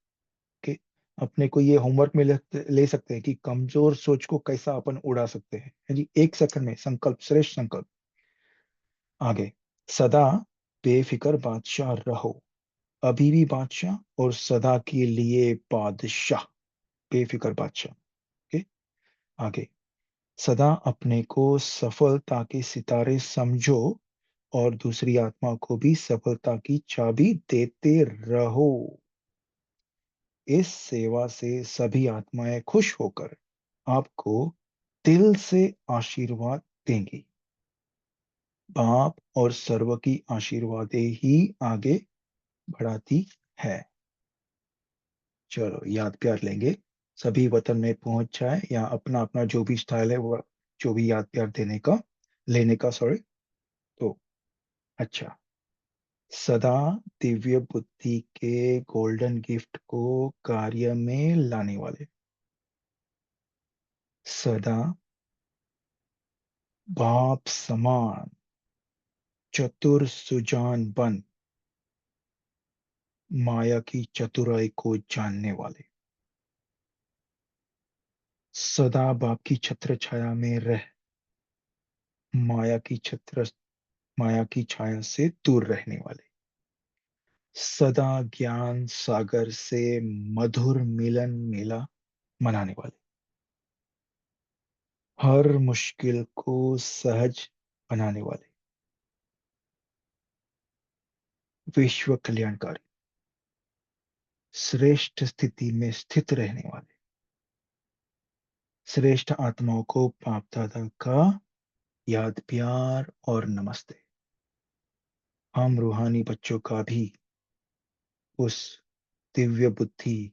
के। अपने को ये होमवर्क में ले सकते हैं कि कमजोर सोच को कैसा अपन उड़ा सकते हैं, है जी। एक सेकंड में संकल्प, श्रेष्ठ संकल्प। आगे। सदा बेफिक्र बादशाह रहो। अभी भी बादशाह और सदा के लिए बादशाह। बेफिक्र बादशाह। ओके। आगे। सदा अपने को सफलता के सितारे समझो और दूसरी आत्मा को भी सफलता की चाबी देते रहो। इस सेवा से सभी आत्माएं खुश होकर आपको दिल से आशीर्वाद देंगी। बाप और सर्व की आशीर्वादें ही आगे बढ़ाती है। चलो याद प्यार लेंगे। सभी वतन में पहुंच जाए, या अपना अपना जो भी स्टाइल है वो, जो भी याद प्यार देने का, लेने का, सॉरी। तो अच्छा। सदा दिव्य बुद्धि के गोल्डन गिफ्ट को कार्य में लाने वाले। सदा बाप समान चतुर सुजान बन माया की चतुराई को जानने वाले। सदा बाप की छत्र छाया में रह माया की छत्र माया की छाया से दूर रहने वाले। सदा ज्ञान सागर से मधुर मिलन मेला मनाने वाले। हर मुश्किल को सहज बनाने वाले, विश्व कल्याणकारी, श्रेष्ठ स्थिति में स्थित रहने वाले, श्रेष्ठ आत्माओं को बाप दादा का याद, प्यार और नमस्ते। हम रूहानी बच्चों का भी उस दिव्य बुद्धि,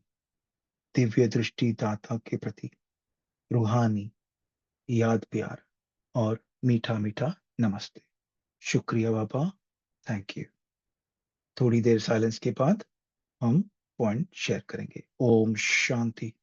दिव्य दृष्टि दाता के प्रति रूहानी याद, प्यार और मीठा मीठा नमस्ते। शुक्रिया बाबा, थैंक यू। थोड़ी देर साइलेंस के बाद हम पॉइंट शेयर करेंगे। ओम शांति।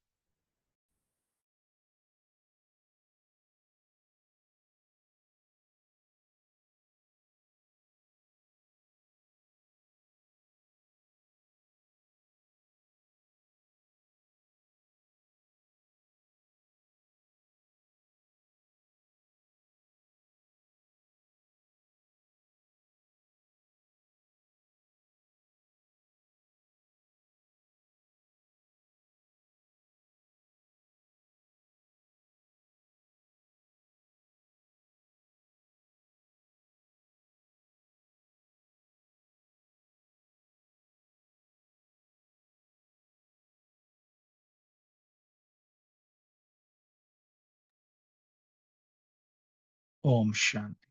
ओम शांति।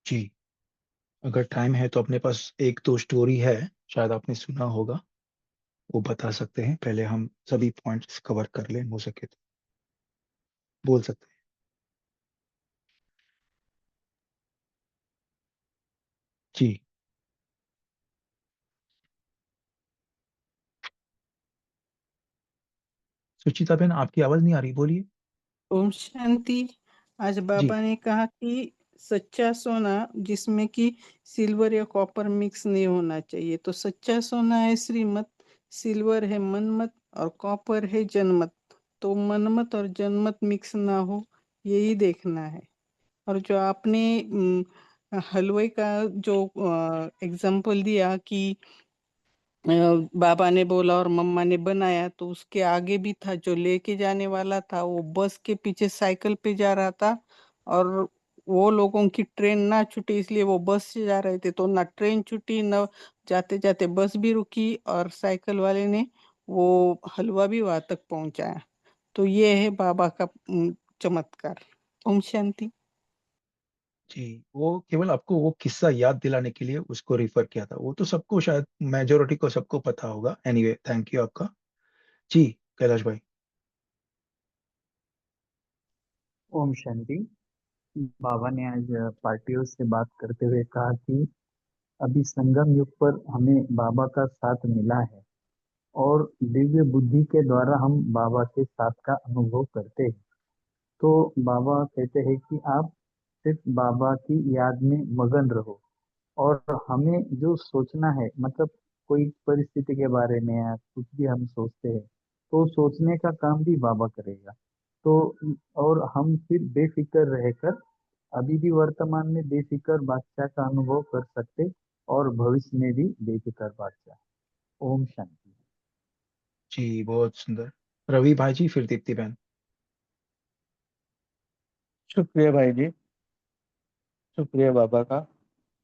जी, अगर टाइम है तो अपने पास एक दो स्टोरी है, शायद आपने सुना होगा, वो बता सकते हैं। पहले हम सभी पॉइंट्स कवर कर लें, हो सके तो बोल सकते हैं। जी, सुचिता बहन, आपकी आवाज नहीं आ रही, बोलिए। ओम शांति। आज जी, बाबा ने कहा कि सच्चा सोना जिसमें कि सिल्वर या कॉपर मिक्स नहीं होना चाहिए। तो सच्चा सोना है श्रीमत, सिल्वर है मनमत और कॉपर है जनमत। तो मनमत और जनमत मिक्स ना हो, यही देखना है। और जो आपने हलवे का जो एग्जाम्पल दिया कि बाबा ने बोला और मम्मा ने बनाया, तो उसके आगे भी था जो लेके जाने वाला था, वो बस के पीछे साइकिल पे जा रहा था। और वो लोगों की ट्रेन ना छूटी इसलिए वो बस से जा रहे थे, तो ना ट्रेन छूटी न जाते जाते बस भी रुकी और साइकिल वाले ने वो हलवा भी वहां तक पहुंचाया। तो ये है बाबा का चमत्कार। ओम शांति। जी, वो केवल आपको वो किस्सा याद दिलाने के लिए उसको रिफर किया था। वो तो सबको, शायद मेजोरिटी को सबको पता होगा। एनीवे, थैंक यू आपका। जी, कैलाश भाई। ओम शांति। बाबा ने आज पार्टियों से बात करते हुए कहा कि अभी संगम युग पर हमें बाबा का साथ मिला है और दिव्य बुद्धि के द्वारा हम बाबा के साथ का अनुभव करते हैं। तो बाबा कहते हैं कि आप सिर्फ बाबा की याद में मगन रहो और हमें जो सोचना है, मतलब कोई परिस्थिति के बारे में या कुछ भी हम सोचते हैं, तो सोचने का काम भी बाबा करेगा। तो और हम फिर बेफिक्र रहकर अभी भी वर्तमान में बेफिक्र बादशाह का अनुभव कर सकते और भविष्य में भी बेफिक्र बादशाह। ओम शांति। जी, बहुत सुंदर। रवि भाई जी, फिर दीप्ति बहन। शुक्रिया भाई जी, शुक्रिया बाबा का।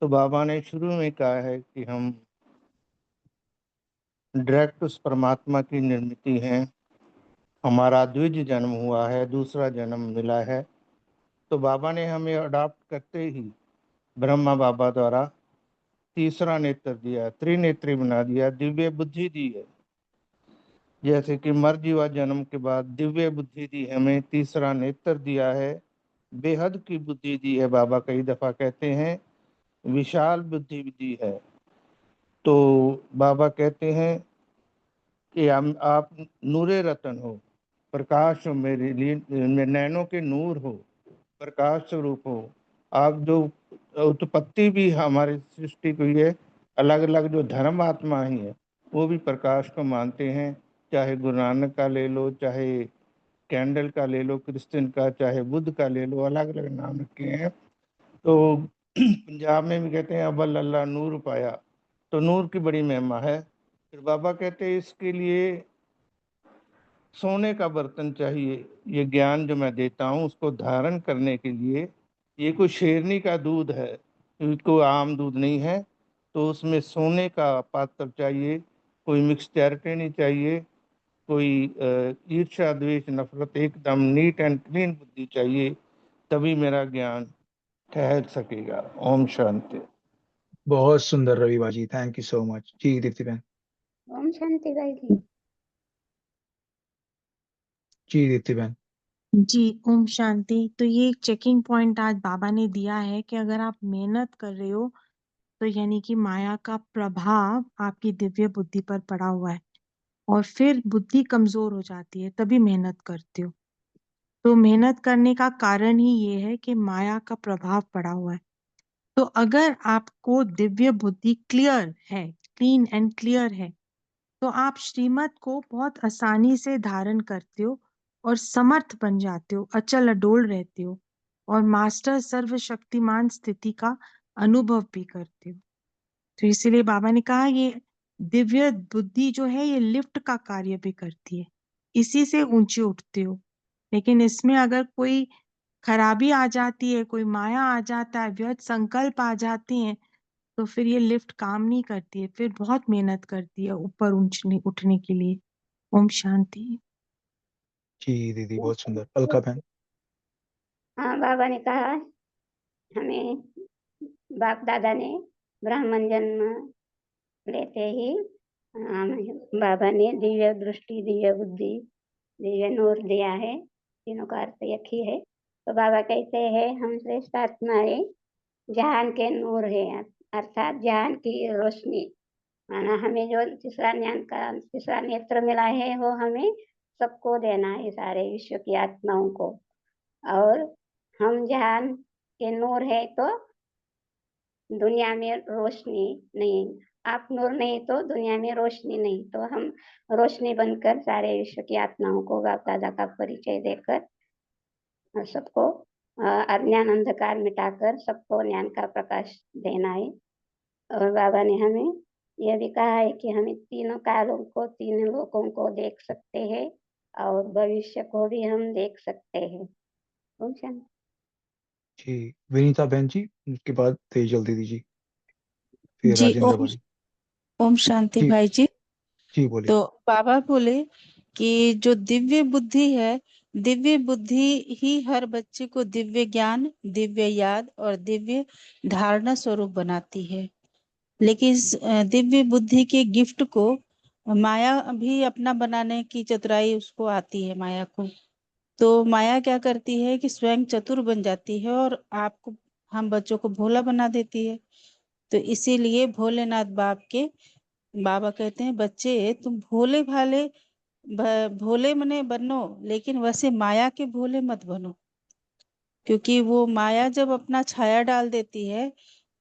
तो बाबा ने शुरू में कहा है कि हम डायरेक्ट उस परमात्मा की निर्मिति हैं। हमारा द्विज जन्म हुआ है, दूसरा जन्म मिला है। तो बाबा ने हमें अडॉप्ट करते ही ब्रह्मा बाबा द्वारा तीसरा नेत्र दिया, त्रिनेत्री बना दिया, दिव्य बुद्धि दी है। जैसे कि मर जीवा जन्म के बाद दिव्य बुद्धि दी, हमें तीसरा नेत्र दिया है, बेहद की बुद्धि दी है। बाबा कई दफा कहते हैं विशाल बुद्धि दी है। तो बाबा कहते हैं कि आप नूरे रतन हो, प्रकाश हो, मेरे लिए नैनों के नूर हो, प्रकाश स्वरूप हो। आप जो उत्पत्ति भी हमारी सृष्टि को ये अलग अलग जो धर्म आत्मा ही है, वो भी प्रकाश को मानते हैं। चाहे गुरु नानक का ले लो, चाहे कैंडल का ले लो, क्रिश्चियन का, चाहे बुद्ध का ले लो, अलग अलग नाम रखे हैं। तो पंजाब में भी कहते हैं अव्वल अल्लाह नूर पाया, तो नूर की बड़ी महिमा है। फिर बाबा कहते हैं इसके लिए सोने का बर्तन चाहिए। ये ज्ञान जो मैं देता हूँ उसको धारण करने के लिए, ये कोई शेरनी का दूध है, कोई आम दूध नहीं है, तो उसमें सोने का पात्र चाहिए। कोई मिक्स चैरिटी नहीं चाहिए, कोई ईर्ष्या द्वेष नफरत, एकदम नीट एंड क्लीन बुद्धि चाहिए, तभी मेरा ज्ञान ठहर सकेगा। ओम शांति। बहुत सुंदर रविभा जी, थैंक यू सो मच। जी दीप्ति बहन। ओम शांति भाई जी। जी दीप्ति बहन। जी ओम शांति। तो ये एक चेकिंग पॉइंट आज बाबा ने दिया है कि अगर आप मेहनत कर रहे हो तो यानी कि माया का प्रभाव आपकी दिव्य बुद्धि पर पड़ा हुआ है, और फिर बुद्धि कमजोर हो जाती है, तभी मेहनत करते हो। तो मेहनत करने का कारण ही ये है कि माया का प्रभाव पड़ा हुआ है। तो अगर आपको दिव्य बुद्धि क्लियर है, क्लीन एंड क्लियर है, तो आप श्रीमत को बहुत आसानी से धारण करते हो और समर्थ बन जाते हो, अचल अडोल रहते हो, और मास्टर सर्वशक्तिमान स्थिति का अनुभव भी करते हो। तो इसीलिए बाबा ने कहा ये दिव्य बुद्धि जो है ये लिफ्ट का कार्य भी करती है, इसी से ऊंचे उठते हो। लेकिन इसमें अगर कोई खराबी आ जाती है, कोई माया आ जाता है, व्यर्थ संकल्प आ जाते हैं, तो फिर ये लिफ्ट काम नहीं करती है, फिर बहुत मेहनत करती है ऊपर उठने के लिए। ओम शांति। जी दीदी बहुत सुंदर। अलका बहन। हाँ, बाबा ने कहा हमें, बाप दादा ने ब्राह्मण जन्म लेते ही बाबा ने दिव्य दृष्टि, दिव्य बुद्धि, दिव्य नूर दिया है। तीनों का अर्थ एक ही है। तो बाबा कहते हैं हम श्रेष्ठ आत्माएं जहान के नूर है, अर्थात जहान की रोशनी। माना हमें जो तीसरा ज्ञान का तीसरा नेत्र मिला है वो हमें सबको देना है, सारे विश्व की आत्माओं को। और हम जहान के नूर है तो दुनिया में रोशनी नहीं, आप नूर नहीं तो दुनिया में रोशनी नहीं। तो हम रोशनी बनकर सारे विश्व की आत्माओं को बाप दादा का परिचय देकर और सबको अज्ञान अंधकार मिटाकर सबको ज्ञान का प्रकाश देना है। और बाबा ने हमें यह भी कहा है कि हमें तीनों कालों को, तीन लोकों को देख सकते हैं और भविष्य को भी हम देख सकते हैं। ओम शांति। जी विनीता बहन जी, उसके बाद तेजल दीदी जी, फिर जी राजेंद्र ओम भाई। ओम शांति जी भाई जी। जी बोलिए। तो बाबा बोले कि जो दिव्य बुद्धि है, दिव्य बुद्धि ही हर बच्चे को दिव्य ज्ञान, दिव्य याद और दिव्य धारणा स्वरूप बनाती है। लेकिन इस दिव्य बुद्धि के गिफ्ट को माया भी अपना बनाने की चतुराई उसको आती है, माया को। तो माया क्या करती है कि स्वयं चतुर बन जाती है और आपको, हम बच्चों को भोला बना देती है। तो इसीलिए भोलेनाथ बाबा कहते हैं बच्चे तुम भोले भाले भोले मने बनो, लेकिन वैसे माया के भोले मत बनो। क्योंकि वो माया जब अपना छाया डाल देती है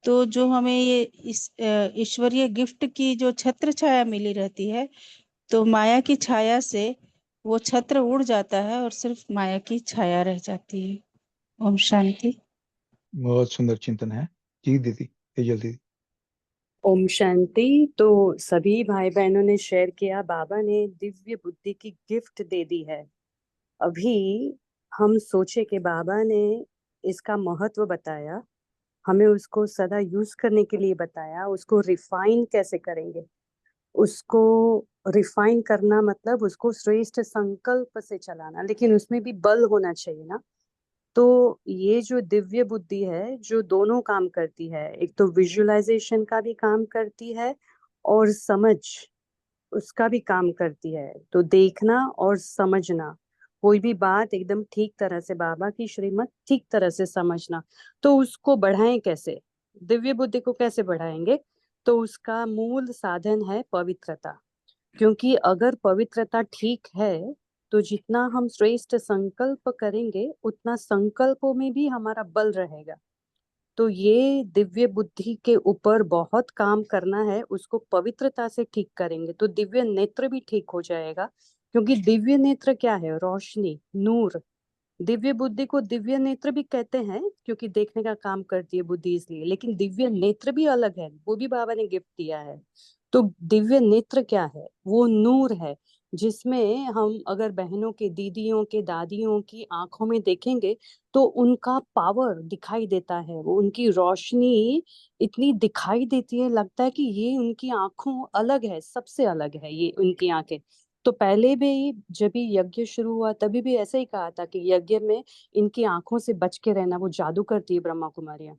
तो जो हमें ये इस ईश्वरीय गिफ्ट की जो छत्र छाया मिली रहती है, तो माया की छाया से वो छत्र उड़ जाता है और सिर्फ माया की छाया रह जाती है। ओम शांति। बहुत सुंदर चिंतन है। जी दीदी, तेजल दीदी। ओम शांति। तो सभी भाई बहनों ने शेयर किया, बाबा ने दिव्य बुद्धि की गिफ्ट दे दी है। अभी हम सोचे कि बाबा ने इसका महत्व बताया, हमें उसको सदा यूज करने के लिए बताया, उसको रिफाइन कैसे करेंगे। उसको रिफाइन करना मतलब उसको श्रेष्ठ संकल्प से चलाना, लेकिन उसमें भी बल होना चाहिए ना। तो ये जो दिव्य बुद्धि है जो दोनों काम करती है, एक तो विजुअलाइजेशन का भी काम करती है और समझ उसका भी काम करती है। तो देखना और समझना, कोई भी बात एकदम ठीक तरह से, बाबा की श्रीमत ठीक तरह से समझना। तो उसको बढ़ाएं कैसे, दिव्य बुद्धि को कैसे बढ़ाएंगे? तो उसका मूल साधन है पवित्रता। क्योंकि अगर पवित्रता ठीक है तो जितना हम श्रेष्ठ संकल्प करेंगे उतना संकल्पों में भी हमारा बल रहेगा। तो ये दिव्य बुद्धि के ऊपर बहुत काम करना है, उसको पवित्रता से ठीक करेंगे तो दिव्य नेत्र भी ठीक हो जाएगा। क्योंकि दिव्य नेत्र क्या है? रोशनी, नूर। दिव्य बुद्धि को दिव्य नेत्र भी कहते हैं क्योंकि देखने का काम करती है बुद्धि इसलिए, लेकिन दिव्य नेत्र भी अलग है, वो भी बाबा ने गिफ्ट दिया है। तो दिव्य नेत्र क्या है? वो नूर है। जिसमें हम अगर बहनों के, दीदियों के, दादियों की आंखों में देखेंगे तो उनका पावर दिखाई देता है, वो उनकी रोशनी इतनी दिखाई देती है, लगता है कि ये उनकी आंखों अलग है, सबसे अलग है ये उनकी आंखें। तो पहले भी जब भी यज्ञ शुरू हुआ तभी भी ऐसा ही कहा था कि यज्ञ में इनकी आंखों से बच के रहना, वो जादू करती है ब्रह्मा कुमारियां।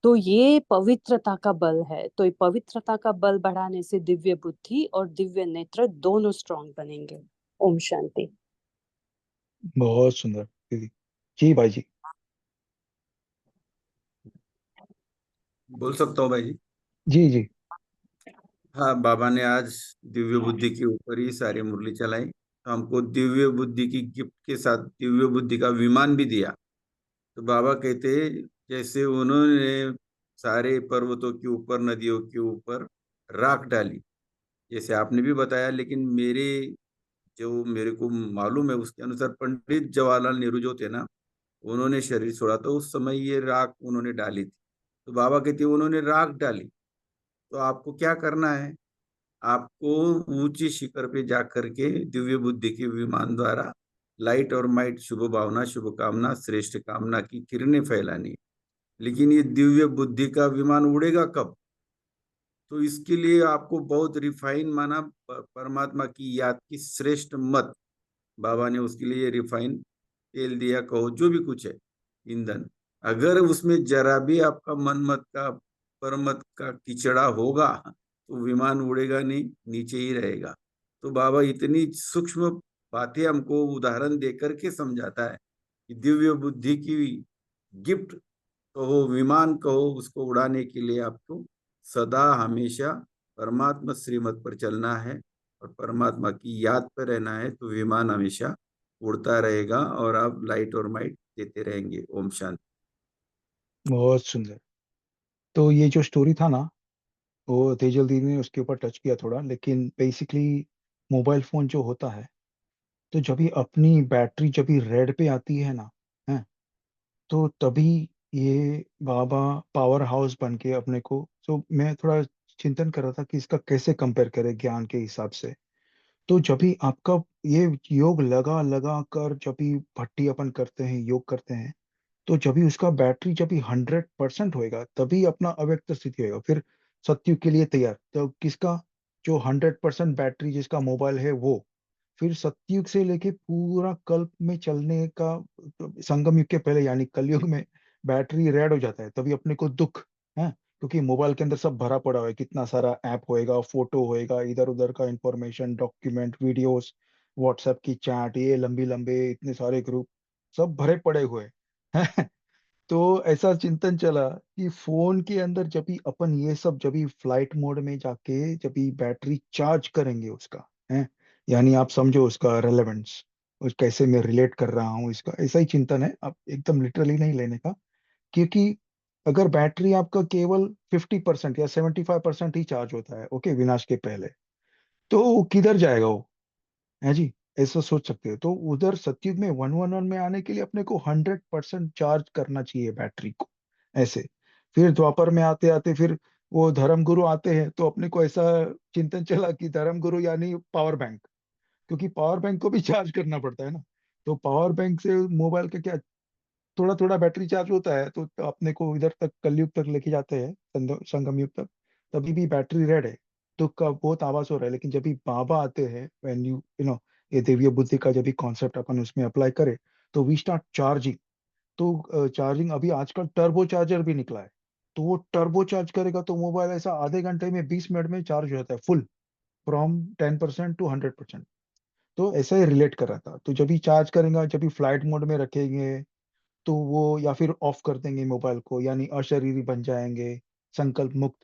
तो ये पवित्रता का बल है, तो ये पवित्रता का बल बढ़ाने से दिव्य बुद्धि और दिव्य नेत्र दोनों स्ट्रांग बनेंगे। ओम शांति। बहुत सुंदर दीदी। जी भाई जी। बोल सकता हूँ भाई जी। जी जी। हाँ, बाबा ने आज दिव्य बुद्धि के ऊपर ही सारी मुरली चलाई, तो हमको दिव्य बुद्धि की गिफ्ट के साथ दिव्य बुद्धि का विमान भी दिया। तो बाबा कहते हैं, जैसे उन्होंने सारे पर्वतों के ऊपर, नदियों के ऊपर राख डाली, जैसे आपने भी बताया, लेकिन मेरे को मालूम है उसके अनुसार पंडित जवाहरलाल नेहरू जो थे ना, उन्होंने शरीर छोड़ा तो उस समय ये राख उन्होंने डाली थी। तो बाबा कहते हैं उन्होंने राख डाली, तो आपको क्या करना है? आपको ऊंची शिखर पे जा करके दिव्य बुद्धि के विमान द्वारा लाइट और माइट, शुभ भावना, शुभ कामना, श्रेष्ठ कामना की किरणें फैलानी है। लेकिन ये दिव्य बुद्धि का विमान उड़ेगा कब? तो इसके लिए आपको बहुत रिफाइन माना, परमात्मा की याद की श्रेष्ठ मत, बाबा ने उसके लिए रिफाइन तेल दिया, कहो जो भी कुछ है, ईंधन। अगर उसमें जरा भी आपका मन मत का, परमत का किचड़ा होगा तो विमान उड़ेगा नहीं, नीचे ही रहेगा। तो बाबा इतनी सूक्ष्म बातें हमको उदाहरण देकर के समझाता है कि दिव्य बुद्धि की गिफ्ट कहो, विमान कहो, उसको उड़ाने के लिए आपको सदा हमेशा परमात्मा श्रीमत पर चलना है और परमात्मा की याद पर रहना है, तो विमान हमेशा उड़ता रहेगा और आप लाइट और माइट देते रहेंगे। ओम शांति। बहुत सुंदर। तो ये जो स्टोरी था ना, वो तेजल दीदी ने उसके ऊपर टच किया थोड़ा, लेकिन बेसिकली मोबाइल फोन जो होता है, तो जब भी अपनी बैटरी जब भी रेड पे आती है ना, है, तो तभी ये बाबा पावर हाउस बन के अपने को, तो मैं थोड़ा चिंतन कर रहा था कि इसका कैसे कंपेयर करें ज्ञान के हिसाब से। तो जब भी आपका ये योग लगा लगा कर जब भी भट्टी अपन करते हैं, योग करते हैं, तो जब भी उसका बैटरी जब भी 100% होएगा, तभी अपना अव्यक्त स्थिति होएगा, फिर सत्युग के लिए तैयार। तो किसका, जो 100% बैटरी जिसका मोबाइल है वो, फिर सत्युग से लेके पूरा कल्प में चलने का, संगम युग के पहले यानी कलयुग में बैटरी रेड हो जाता है, तभी अपने को दुख है, क्योंकि मोबाइल के अंदर सब भरा पड़ा हुआ है, कितना सारा ऐप होएगा, फोटो होएगा, इधर उधर का इंफॉर्मेशन, डॉक्यूमेंट, वीडियोस, व्हाट्सएप की चैट, ये लंबी लंबे इतने सारे ग्रुप सब भरे पड़े हुए हैं। तो ऐसा चिंतन चला कि फोन के अंदर जब भी अपन ये सब जब भी फ्लाइट मोड में जाके जब भी बैटरी चार्ज करेंगे उसका, है, यानी आप समझो उसका रेलेवेंस, उस कैसे मैं रिलेट कर रहा हूँ इसका, ऐसा ही चिंतन है, आप एकदम लिटरली नहीं लेने का। क्योंकि अगर बैटरी आपका केवल 50% या 75% ही चार्ज होता है, ओके, विनाश के पहले, तो वो किधर जाएगा वो, है जी, ऐसा सोच सकते हो। तो उधर सतयुग में 111 में आने के लिए अपने को 100% चार्ज करना चाहिए बैटरी को, ऐसे। फिर द्वापर में आते आते फिर वो धर्म गुरु आते हैं, तो अपने को ऐसा चिंतन चला कि धर्म गुरु यानी पावर बैंक, क्योंकि पावर बैंक को भी चार्ज करना पड़ता है ना। तो पावर बैंक से मोबाइल का क्या, थोड़ा थोड़ा बैटरी चार्ज होता है, तो अपने को इधर तक कलयुग तक लेके जाते हैं, संगम युग तक, तभी भी बैटरी रेड है। दुख का बहुत आवाज हो रहा है, लेकिन जब भी बाबा आते हैं, व्हेन यू यू नो ये दिव्य बुद्धि का जब भी कॉन्सेप्ट अपन उसमें अप्लाई करें, तो वी स्टार्ट चार्जिंग। तो चार्जिंग अभी आजकल टर्बो चार्जर भी निकला है, तो वो टर्बो चार्ज करेगा तो मोबाइल ऐसा आधे घंटे में 20 मिनट में चार्ज हो जाता है फुल, फ्रॉम 10% टू 100%। तो ऐसा ही रिलेट कर रहा था। तो जब भी चार्ज करेंगे, जब भी फ्लाइट मोड में रखेंगे, तो वो या फिर ऑफ कर देंगे मोबाइल को, यानी अशरीरी बन जाएंगे, संकल्प मुक्त,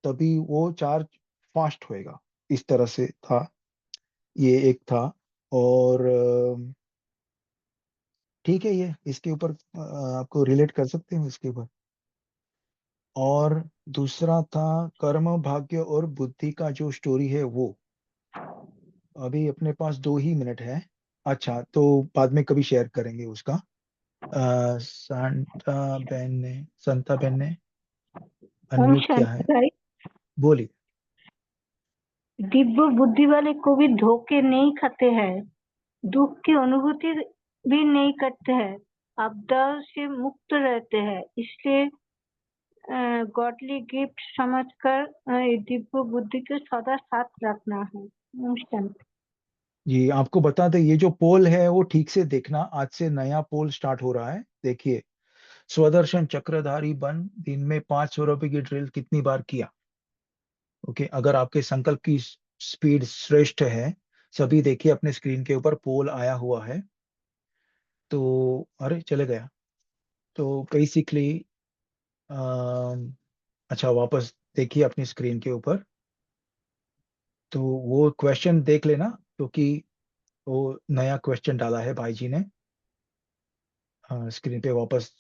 तभी वो चार्ज फास्ट होएगा। इस तरह से था, ये एक था। और ठीक है, ये इसके ऊपर आपको रिलेट कर सकते हैं इसके ऊपर। और दूसरा था कर्म, भाग्य और बुद्धि का जो स्टोरी है वो, अभी अपने पास 2 ही मिनट है। अच्छा, तो बाद में कभी शेयर करेंगे उसका। संता बहन ने ओम अनम्यूट किया शांति है, भाई। बोलिए। दिव्य बुद्धि वाले कभी धोखे नहीं खाते हैं, दुख की अनुभूति भी नहीं करते हैं, आपदा से मुक्त रहते हैं, इसलिए गॉडली गिफ्ट समझकर दिव्य बुद्धि को सदा साथ रखना है। ओम शांति। जी, आपको बता दें, ये जो पोल है वो ठीक से देखना, आज से नया पोल स्टार्ट हो रहा है। देखिए, स्वदर्शन चक्रधारी बन दिन में 500 रुपए की ड्रिल कितनी बार किया। ओके, अगर आपके संकल्प की स्पीड श्रेष्ठ है, सभी देखिए अपने स्क्रीन के ऊपर पोल आया हुआ है। तो अरे चले गया। तो बेसिकली अच्छा, वापस देखिए अपनी स्क्रीन के ऊपर। तो वो क्वेश्चन देख लेना, क्योंकि वो नया क्वेश्चन डाला है भाई जी ने। स्क्रीन पे वापस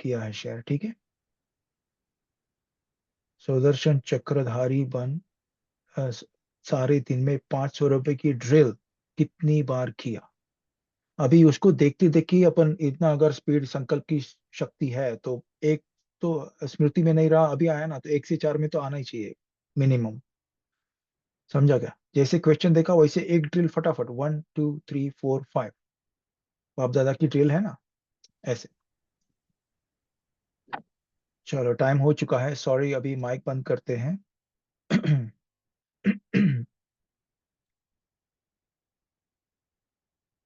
किया है शेयर, ठीक है। सुदर्शन चक्रधारी बन सारे दिन में 500 रुपए की ड्रिल कितनी बार किया। अभी उसको देखते देखते अपन इतना, अगर स्पीड संकल्प की शक्ति है तो एक तो स्मृति में नहीं रहा, अभी आया ना, तो 1 से 4 में तो आना ही चाहिए मिनिमम। समझा क्या? जैसे क्वेश्चन देखा वैसे एक ड्रिल फटाफट, 1 2 3 4 5, बाप दादा की ड्रिल है ना, ऐसे। चलो टाइम हो चुका है, सॉरी, अभी माइक बंद करते हैं।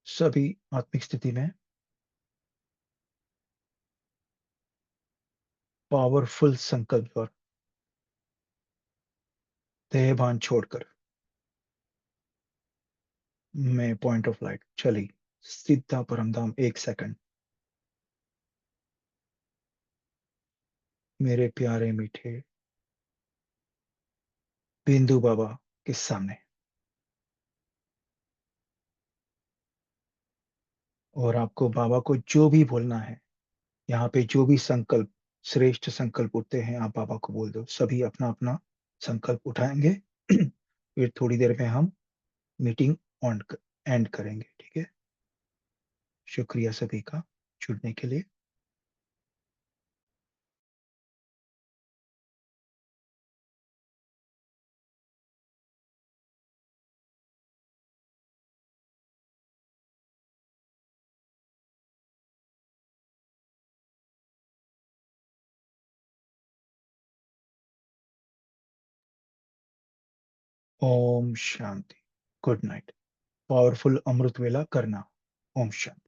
सभी आत्मिक स्थिति में पावरफुल संकल्प पर देहभान छोड़कर मैं पॉइंट ऑफ लाइट चली सीधा परमधाम। 1 सेकंड मेरे प्यारे मीठे बिंदु बाबा के सामने, और आपको बाबा को जो भी बोलना है, यहाँ पे जो भी संकल्प श्रेष्ठ संकल्प उठते हैं, आप बाबा को बोल दो। सभी अपना अपना संकल्प उठाएंगे। फिर थोड़ी देर में हम मीटिंग ऑन एंड करेंगे, ठीक है। शुक्रिया सभी का जुड़ने के लिए। ओम शांति। Good night. पावरफुल अमृत वेला करना। ओम शांति।